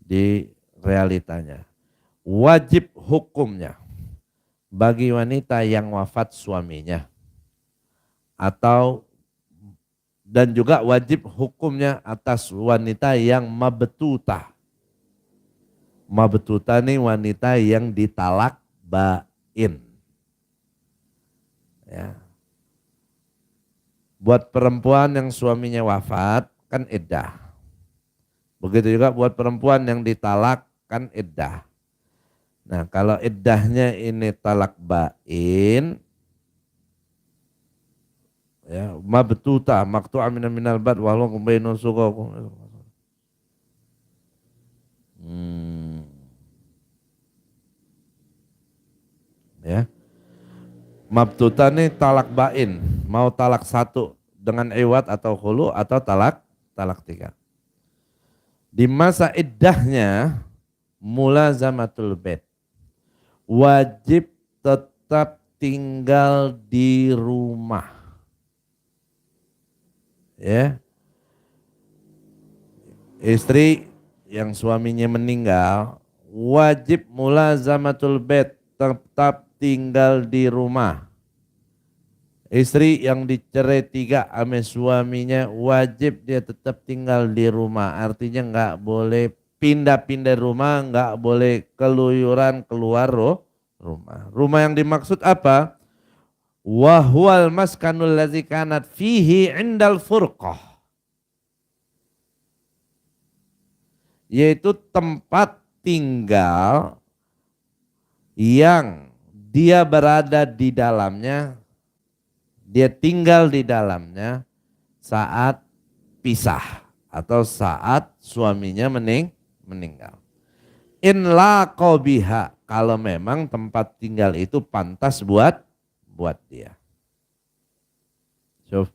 di realitanya. Wajib hukumnya bagi wanita yang wafat suaminya atau dan juga wajib hukumnya atas wanita yang mabtutah. Mabtutah ini wanita yang ditalak bain. Ya. Buat perempuan yang suaminya wafat kan iddah. Begitu juga buat perempuan yang ditalak kan iddah. Nah kalau iddahnya ini talak bain, ya mabtuta maqtu'a minal bad walau bainun suqakum. Ya. Mabtuta ini talak bain, mau talak satu dengan iwat atau khulu atau talak tiga. Di masa iddahnya mulazamatul bait. Wajib tetap tinggal di rumah. Ya. Istri yang suaminya meninggal wajib mulazamatul bait, tetap tinggal di rumah. Istri yang dicerai 3 sama suaminya wajib dia tetap tinggal di rumah. Artinya enggak boleh pindah-pindah rumah, enggak boleh keluyuran keluar rumah. Rumah yang dimaksud apa? Wa huwal maskanul ladzi kanat fihi indal furqah. Yaitu tempat tinggal yang dia berada di dalamnya, dia tinggal di dalamnya saat pisah atau saat suaminya meninggal. In laqa biha, kalau memang tempat tinggal itu pantas buat dia. So,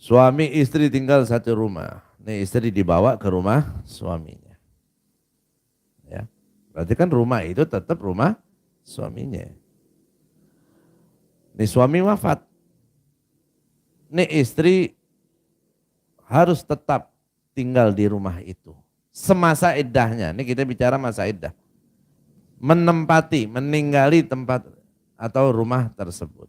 suami istri tinggal satu rumah. Nih istri dibawa ke rumah suaminya. Ya. Berarti kan rumah itu tetap rumah suaminya. Nih suami wafat. Nih istri harus tetap tinggal di rumah itu. Semasa iddahnya. Ini kita bicara masa iddah. Menempati, meninggali tempat atau rumah tersebut.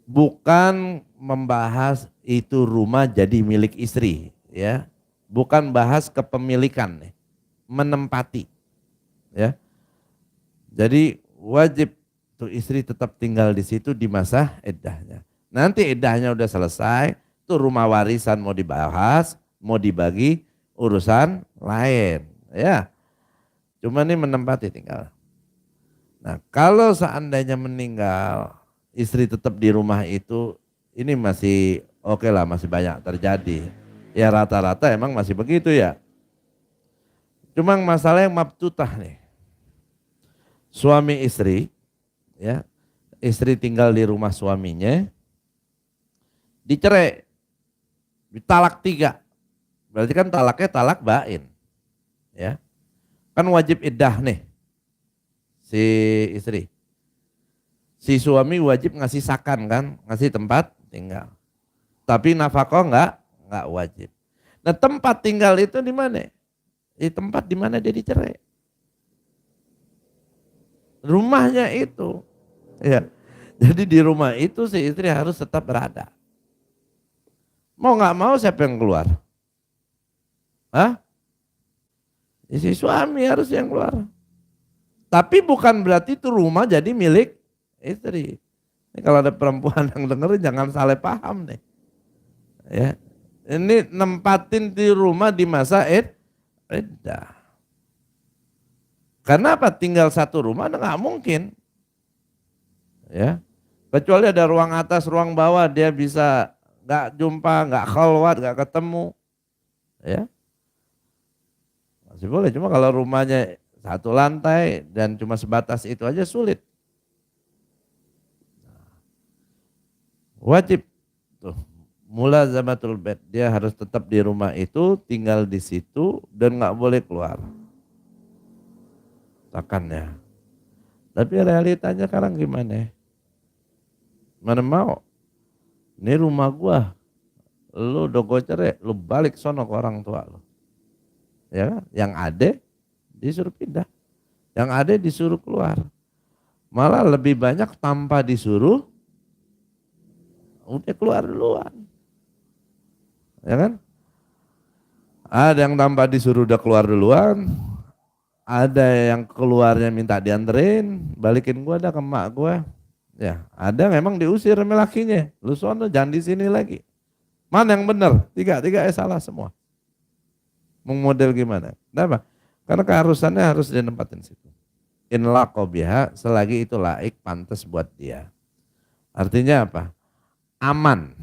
Bukan membahas itu rumah jadi milik istri. Ya, bukan bahas kepemilikan, menempati, ya. Jadi wajib tuh istri tetap tinggal di situ di masa iddahnya. Nanti iddahnya udah selesai, tuh rumah warisan mau dibahas, mau dibagi urusan lain, ya. Cuma ini menempati tinggal. Nah, kalau seandainya meninggal, istri tetap di rumah itu, ini masih oke lah, masih banyak terjadi. Ya rata-rata emang masih begitu ya. Cuma masalah yang mabtutah nih. Suami istri, ya, istri tinggal di rumah suaminya, dicerai, ditalak 3. Berarti kan talaknya talak bain. Ya. Kan wajib iddah nih si istri. Si suami wajib ngasih sakan kan, ngasih tempat tinggal. Tapi nafkah enggak wajib. Nah tempat tinggal itu di mana? Di tempat di mana dia dicerai. Rumahnya itu. Ya. Jadi di rumah itu si istri harus tetap berada. Mau nggak mau siapa yang keluar? Hah? Si suami harus yang keluar. Tapi bukan berarti itu rumah jadi milik istri. Ini kalau ada perempuan yang dengerin jangan salah paham nih. Ya. Ini nempatin di rumah di masa iddah. Karena apa? Tinggal satu rumah nggak mungkin. Ya. Kecuali ada ruang atas, ruang bawah, dia bisa nggak jumpa, nggak khalwat, nggak ketemu. Ya. Masih boleh, cuma kalau rumahnya satu lantai dan cuma sebatas itu aja sulit. Wajib tuh. Mulazamatul bait, dia harus tetap di rumah itu, tinggal di situ dan nggak boleh keluar. Takannya. Tapi realitanya sekarang gimana? Mana mau? Ini rumah gua, lu udah gue cerai, lu balik sono ke orang tua lu. Ya, yang ada disuruh pindah, yang ada disuruh keluar. Malah lebih banyak tanpa disuruh, udah keluar duluan. Ya kan? Ada yang tanpa disuruh udah keluar duluan, ada yang keluarnya minta dianterin, balikin gua dah ke emak gua. Ya, ada memang diusir sama lakinya. Lu sono jangan di sini lagi. Mana yang benar? Tiga salah semua. Mau model gimana? Kenapa? Karena keharusannya harus ditempatin situ. In laqobiha selagi itu laik pantas buat dia. Artinya apa? Aman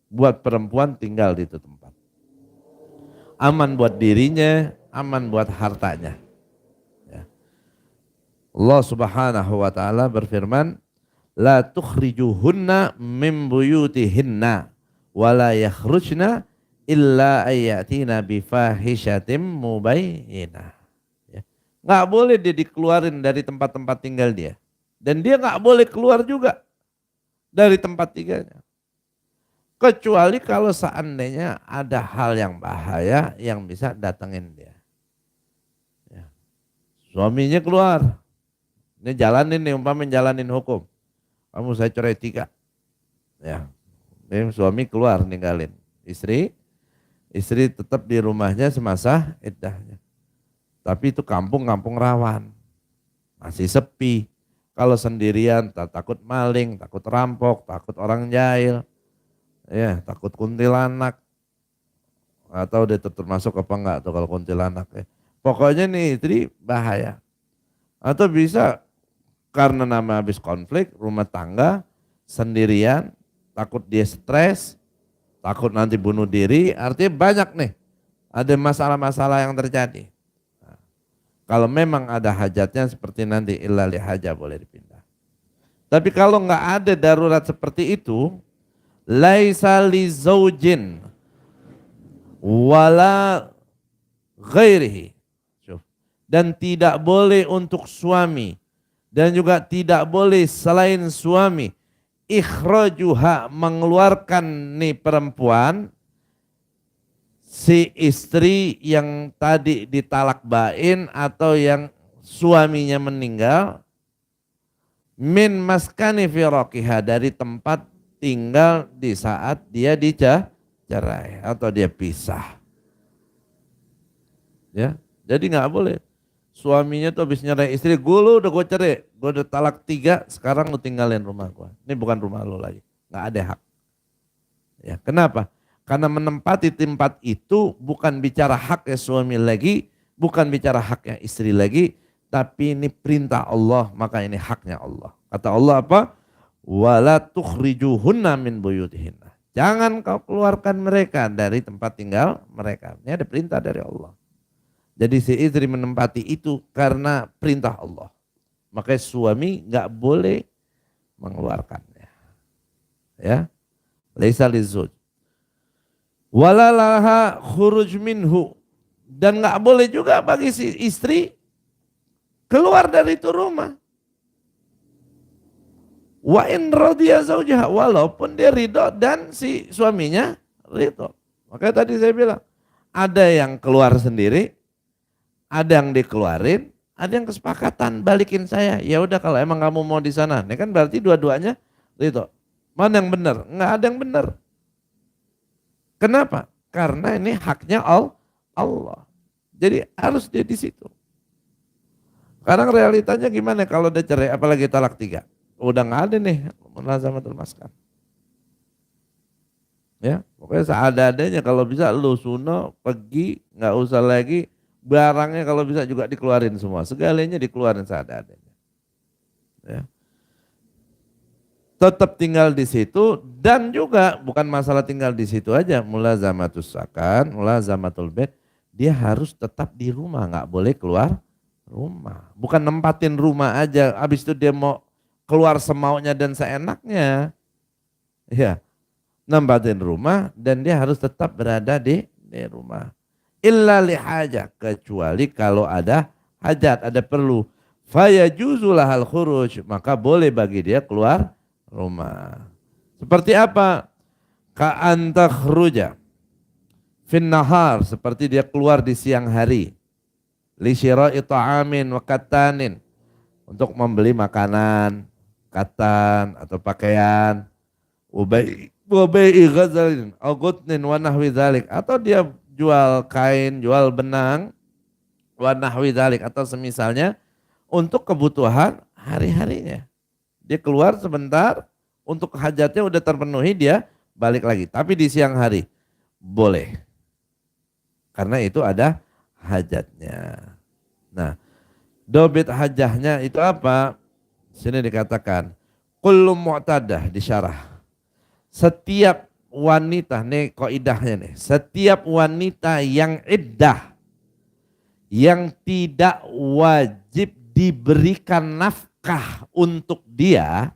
buat perempuan tinggal di itu tempat. Aman buat dirinya, aman buat hartanya. Ya. Allah Subhanahu wa taala berfirman, la tukhrijuhunna min buyutihinna wa la yakhrujna illa ayatina bifahishatim mubayyinah. Ya. Nggak boleh dia dikeluarin dari tempat-tempat tinggal dia. Dan dia nggak boleh keluar juga dari tempat tinggalnya. Kecuali kalau seandainya ada hal yang bahaya yang bisa datengin dia. Ya. Suaminya keluar. Ini jalanin nih, umpamanya jalanin hukum. Kamu saya cerai 3. Ya. Ini suami keluar ninggalin. Istri tetap di rumahnya semasa iddahnya. Tapi itu kampung rawan. Masih sepi. Kalau sendirian takut maling, takut rampok, takut orang jahil. Ya, takut kuntilanak. Atau dia termasuk apa enggak tuh kalau kuntilanak ya. Pokoknya nih istri bahaya. Atau bisa karena nama habis konflik rumah tangga sendirian, takut dia stres, takut nanti bunuh diri, artinya banyak nih. Ada masalah-masalah yang terjadi. Nah, kalau memang ada hajatnya seperti nanti illa li haja boleh dipindah. Tapi kalau enggak ada darurat seperti itu, laisa li zaujin wala ghairihi. Dan tidak boleh untuk suami dan juga tidak boleh selain suami ikhrajuha mengeluarkan nih perempuan si istri yang tadi ditalak bain atau yang suaminya meninggal min maskani firaqiha dari tempat tinggal di saat dia dicerai atau dia pisah. Ya, jadi nggak boleh. Suaminya tuh habis nyerai istri, udah gue cerai, gue udah talak 3, sekarang lu tinggalin rumah gue. Ini bukan rumah lu lagi, nggak ada hak. Ya, kenapa? Karena menempati tempat itu bukan bicara haknya suami lagi, bukan bicara haknya istri lagi, tapi ini perintah Allah, maka ini haknya Allah. Kata Allah apa? Wala tukhrijuhunna min buyutihinna. Jangan kau keluarkan mereka dari tempat tinggal mereka. Ini ada perintah dari Allah. Jadi si istri menempati itu karena perintah Allah. Makanya suami nggak boleh mengeluarkannya. Ya. Laisa lizuj. Wala laha khuruj minhu. Dan nggak boleh juga bagi si istri keluar dari itu rumah. Wa in radiya zaujaha, walaupun dia ridho dan si suaminya ridho. Makanya tadi saya bilang, ada yang keluar sendiri, ada yang dikeluarin, ada yang kesepakatan balikin saya. Ya udah kalau emang kamu mau di sana, ini kan berarti dua-duanya ridho. Mana yang benar? Enggak ada yang benar. Kenapa? Karena ini haknya Allah. Jadi harus dia di situ. Sekarang realitanya gimana kalau udah cerai, apalagi talak 3? Udah nggak ada nih mulazamatul maskan. Ya, pokoknya seadanya kalau bisa lu suno pergi, nggak usah lagi barangnya kalau bisa juga dikeluarin semua, segalanya dikeluarin seadanya. Ya. Tetap tinggal di situ dan juga bukan masalah tinggal di situ aja, mulazamatus sakan, mulazamatul bait, dia harus tetap di rumah, nggak boleh keluar rumah. Bukan nempatin rumah aja, habis itu dia mau keluar semaunya dan seenaknya. Ya, nempatin rumah dan dia harus tetap berada di rumah. Illa lihaja, kecuali kalau ada hajat, ada perlu. Fayajuzulahal khuruj, maka boleh bagi dia keluar rumah. Seperti apa? Ka'an takhruja fin nahar, seperti dia keluar di siang hari. Li syira'i ta'amin wa katanin, untuk membeli makanan, katan atau pakaian. Ubai'i ghazalin au gutnin wa nahwi dzalik, atau dia jual kain, jual benang, wa nahwi dzalik, atau semisalnya untuk kebutuhan hari-harinya. Dia keluar sebentar, untuk hajatnya udah terpenuhi, dia balik lagi. Tapi di siang hari boleh. Karena itu ada hajatnya. Nah, dobit hajahnya itu apa? Sini dikatakan kullu mu'tadah, disyarah. Setiap wanita, nih kaidahnya nih, setiap wanita yang iddah, yang tidak wajib diberikan nafkah untuk dia,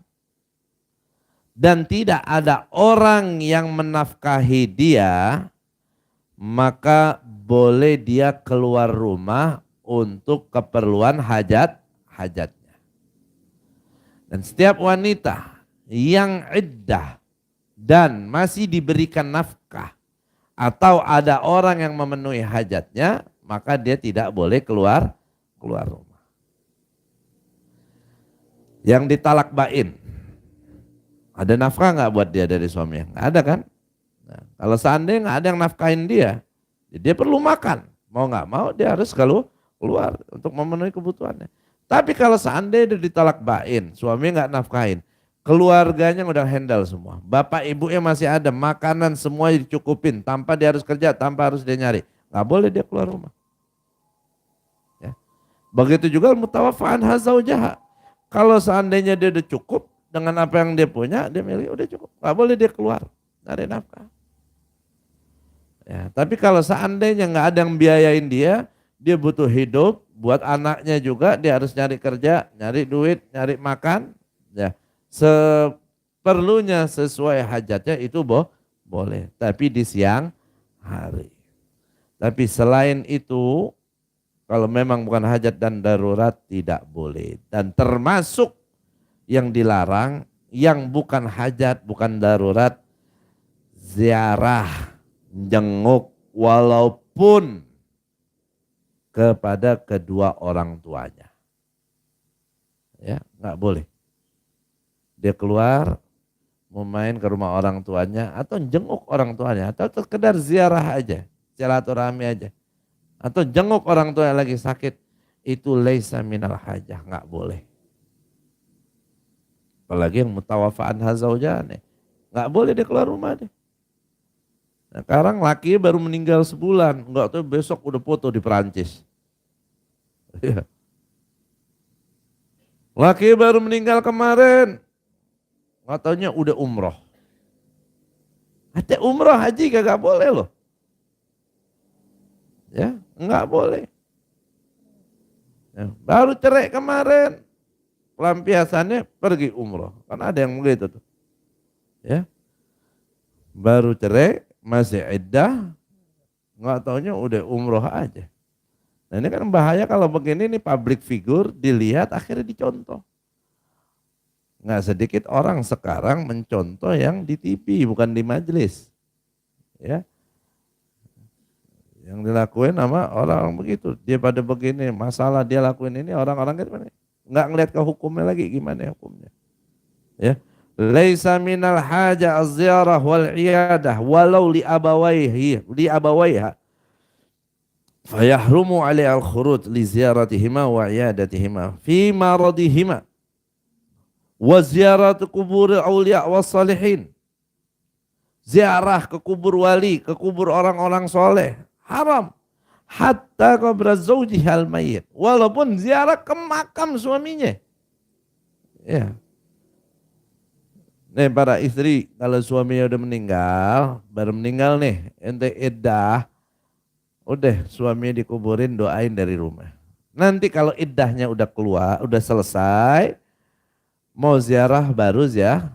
dan tidak ada orang yang menafkahi dia, maka boleh dia keluar rumah untuk keperluan hajatnya. Dan setiap wanita yang iddah dan masih diberikan nafkah, atau ada orang yang memenuhi hajatnya, maka dia tidak boleh keluar rumah. Yang ditalak bain, ada nafkah nggak buat dia dari suaminya? Nggak ada kan? Nah, kalau seandainya nggak ada yang nafkahin dia perlu makan. Mau nggak mau dia harus keluar untuk memenuhi kebutuhannya. Tapi kalau seandainya dia ditalak bain, suami nggak nafkahin, keluarganya udah handle semua. Bapak ibunya masih ada, makanan semua dicukupin, tanpa dia harus kerja, tanpa harus dia nyari. Nggak boleh dia keluar rumah. Ya. Begitu juga mutawaffa anha zaujaha. Kalau seandainya dia udah cukup dengan apa yang dia punya, dia milih udah cukup. Nggak boleh dia keluar nyari nafkah. Ya, tapi kalau seandainya nggak ada yang biayain dia butuh hidup, buat anaknya juga dia harus nyari kerja, nyari duit, nyari makan, ya seperlunya sesuai hajatnya itu boleh, tapi di siang hari. Tapi selain itu, kalau memang bukan hajat dan darurat tidak boleh. Dan termasuk yang dilarang, yang bukan hajat, bukan darurat, ziarah, jenguk, walaupun kepada kedua orang tuanya. Ya, nggak boleh. Dia keluar mau main ke rumah orang tuanya atau jenguk orang tuanya atau sekedar ziarah aja, silaturahmi aja. Atau jenguk orang tua yang lagi sakit, itu laisa minal hajah, nggak boleh. Apalagi yang mutawafa'an hazaujan, nggak boleh dia keluar rumah deh. Nah, sekarang laki baru meninggal sebulan, enggak tuh besok udah foto di Perancis. Ya. Laki baru meninggal kemarin, nggak taunya udah umroh. Ada umroh haji gak boleh loh. Ya, nggak boleh. Ya, baru cerai kemarin, pelampiasannya pergi umroh. Kan ada yang begitu tuh. Ya, baru cerai, masih iddah, nggak taunya udah umroh aja. Nah ini kan bahaya kalau begini nih, public figure dilihat akhirnya dicontoh. Nggak sedikit orang sekarang mencontoh yang di TV bukan di majelis. Ya. Yang dilakuin sama orang-orang begitu. Dia pada begini, masalah dia lakuin ini, orang-orang kan nggak ngeliat ke hukumnya lagi, gimana hukumnya. Ya. Laisa minal haja az-ziyarah wal iyadah walau li abawaiha fayahrumu alaihi al-khuruj li ziyaratihima wa iyadatihima fi maradihima wa ziyarat kubur awliya was salihin. Ziarah ke kubur wali, ke kubur orang-orang soleh haram hatta qabra zaujihal mayyit, walaupun ziarah ke makam suaminya. Ya. Nih para istri, kalau suaminya udah meninggal, baru meninggal nih, ente iddah, udah suaminya dikuburin, doain dari rumah. Nanti kalau iddahnya udah keluar, udah selesai, mau ziarah baru ziarah.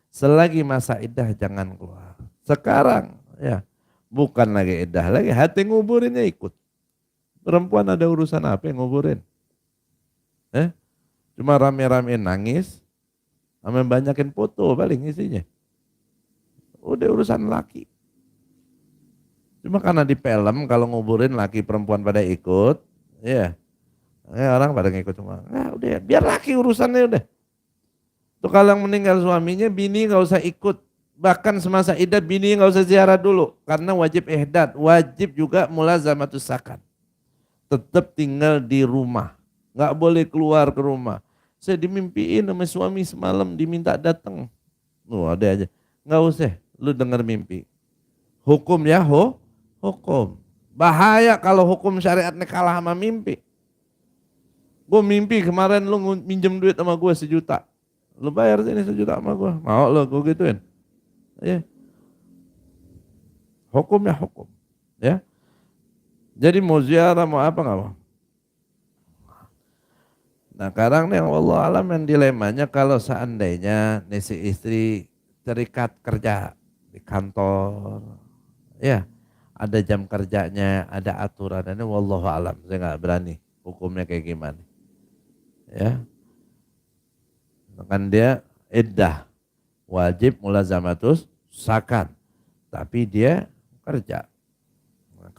Selagi masa iddah jangan keluar. Sekarang ya bukan lagi iddah lagi, hati nguburinnya ikut. Perempuan ada urusan apa yang nguburin? Cuma rame-rame nangis, Sama banyakin foto paling isinya. Udah urusan laki. Cuma karena di film kalau nguburin laki perempuan pada ikut, ya, orang pada ngikut semua. Nah, udah biar laki urusannya udah. Tuh kalau yang meninggal suaminya, bini nggak usah ikut. Bahkan semasa iddah bini nggak usah ziarah dulu, karena wajib ihdat, wajib juga mulazamatus sakan. Tetap tinggal di rumah, nggak boleh keluar ke rumah. Saya dimimpiin sama suami semalam diminta datang. Ada aja, nggak usah, lu dengar mimpi. Hukum ya hukum. Bahaya kalau hukum syariatnya kalah sama mimpi. Gue mimpi kemarin lu minjem duit sama gue 1 juta. Lu bayar sini 1 juta sama gue. Mau lo gue gituin. Ya. Hukum ya hukum. Ya. Jadi mau ziarah mau apa nggak mau. Nah sekarang nih Allah alam yang dilemanya kalau seandainya nih si istri terikat kerja di kantor. Ya. Ada jam kerjanya, ada aturannya, wallahu alam. Saya nggak berani hukumnya kayak gimana. Ya. Kan dia iddah, wajib mulazamatus sakan. Tapi dia kerja.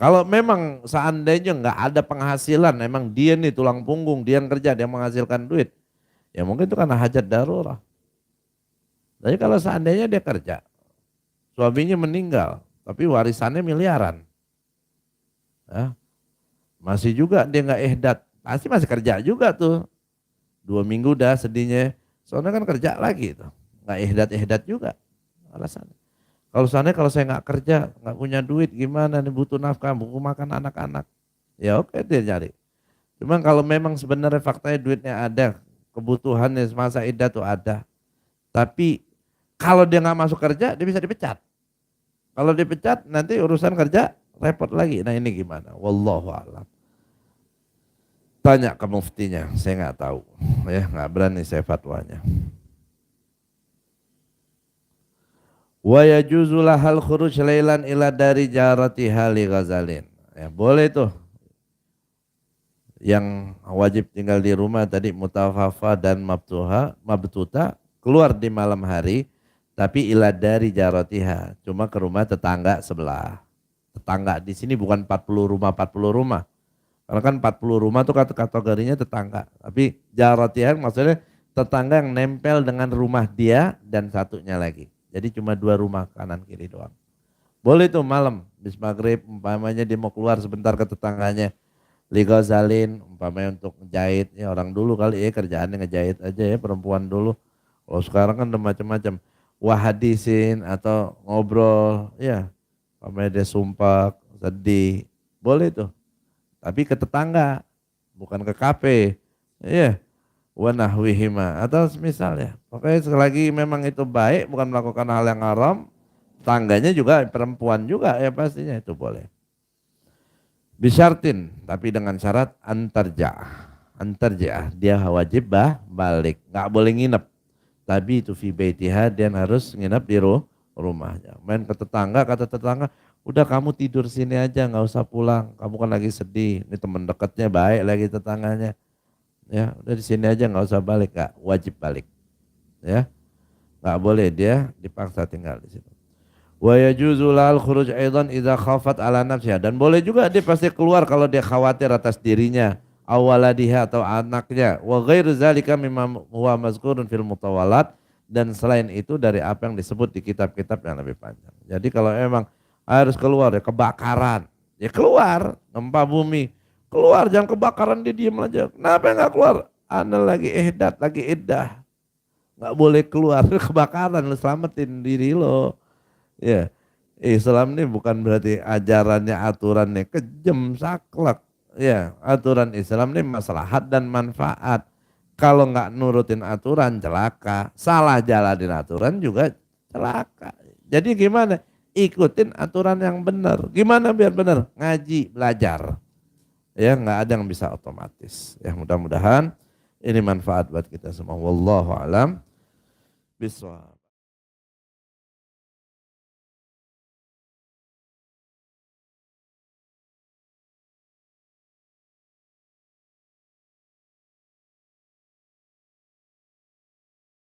Kalau memang seandainya nggak ada penghasilan, memang dia nih tulang punggung, dia yang kerja, dia menghasilkan duit. Ya mungkin itu karena hajat darurat. Tapi kalau seandainya dia kerja, suaminya meninggal, tapi warisannya miliaran. Ya. Masih juga dia nggak ihdat, pasti masih kerja juga tuh. 2 minggu dah sedihnya, soalnya kan kerja lagi tuh. Nggak ihdat juga alasannya. Kalau seandainya kalau saya nggak kerja, nggak punya duit gimana nih, butuh nafkah, buku makan anak-anak. Ya oke dia cari. Cuman kalau memang sebenarnya faktanya duitnya ada, kebutuhannya semasa iddah tuh ada. Tapi kalau dia nggak masuk kerja, dia bisa dipecat. Kalau dipecat nanti urusan kerja repot lagi. Nah ini gimana? Wallahu a'lam. Tanya ke muftinya, saya nggak tahu. Ya nggak berani saya fatwanya. Wa yajuzu lahal khuruj lailan ila dari jaratiha li ghazalin. Ya boleh tuh. Yang wajib tinggal di rumah tadi mutafafa dan mabtuta keluar di malam hari. Tapi ila dari jaratiha, cuma ke rumah tetangga sebelah. Tetangga di sini bukan 40 rumah. Karena kan 40 rumah itu kategorinya tetangga. Tapi jaratiha maksudnya tetangga yang nempel dengan rumah dia dan satunya lagi. Jadi cuma 2 rumah kanan kiri doang. Boleh tuh malam, bis maghrib umpamanya dia mau keluar sebentar ke tetangganya. Ligazalin umpamanya untuk ngejahit. Ya orang dulu kali ya kerjaannya ngejahit aja ya perempuan dulu. Oh sekarang kan udah macam-macam. Wahadisin atau ngobrol ya umpamanya dia sumpah sedih. Boleh tuh. Tapi ke tetangga bukan ke kafe. Ya. Wanahwihima atau misalnya. Pokoknya selagi memang itu baik bukan melakukan hal yang haram. Tangganya juga perempuan juga ya pastinya itu boleh. Bisyartin tapi dengan syarat antarja'ah dia wajib balik. Gak boleh nginep. Tapi itu fi baitiha dia harus nginep di rumahnya. Main ke tetangga, kata tetangga, udah kamu tidur sini aja nggak usah pulang. Kamu kan lagi sedih. Ini teman dekatnya baik lagi tetangganya. Ya udah di sini aja nggak usah balik, Kak. Wajib balik. Ya nggak boleh dia dipaksa tinggal di situ. Wa yajuzu lahal khuruj aidan idza khafat ala nafsiha dan boleh juga dia pasti keluar kalau dia khawatir atas dirinya. Awaladiha atau anaknya wa ghairu zalika mimma huwa mazkurun fil mutawalat dan selain itu dari apa yang disebut di kitab-kitab yang lebih panjang. Jadi kalau emang harus keluar ya kebakaran, ya keluar, gempa bumi, keluar jangan kebakaran dia diam aja. Kenapa enggak keluar? Anda lagi ihdat, lagi iddah. Enggak boleh keluar kebakaran, lu selamatin diri lo. Ya. Islam ini bukan berarti ajarannya, aturannya kejam, saklek. Ya, aturan Islam ini maslahat dan manfaat. Kalau nggak nurutin aturan celaka, salah jalanin aturan juga celaka. Jadi gimana? Ikutin aturan yang benar. Gimana biar benar? Ngaji, belajar. Ya, nggak ada yang bisa otomatis. Ya, mudah-mudahan ini manfaat buat kita semua. Wallahu a'lam bishawab.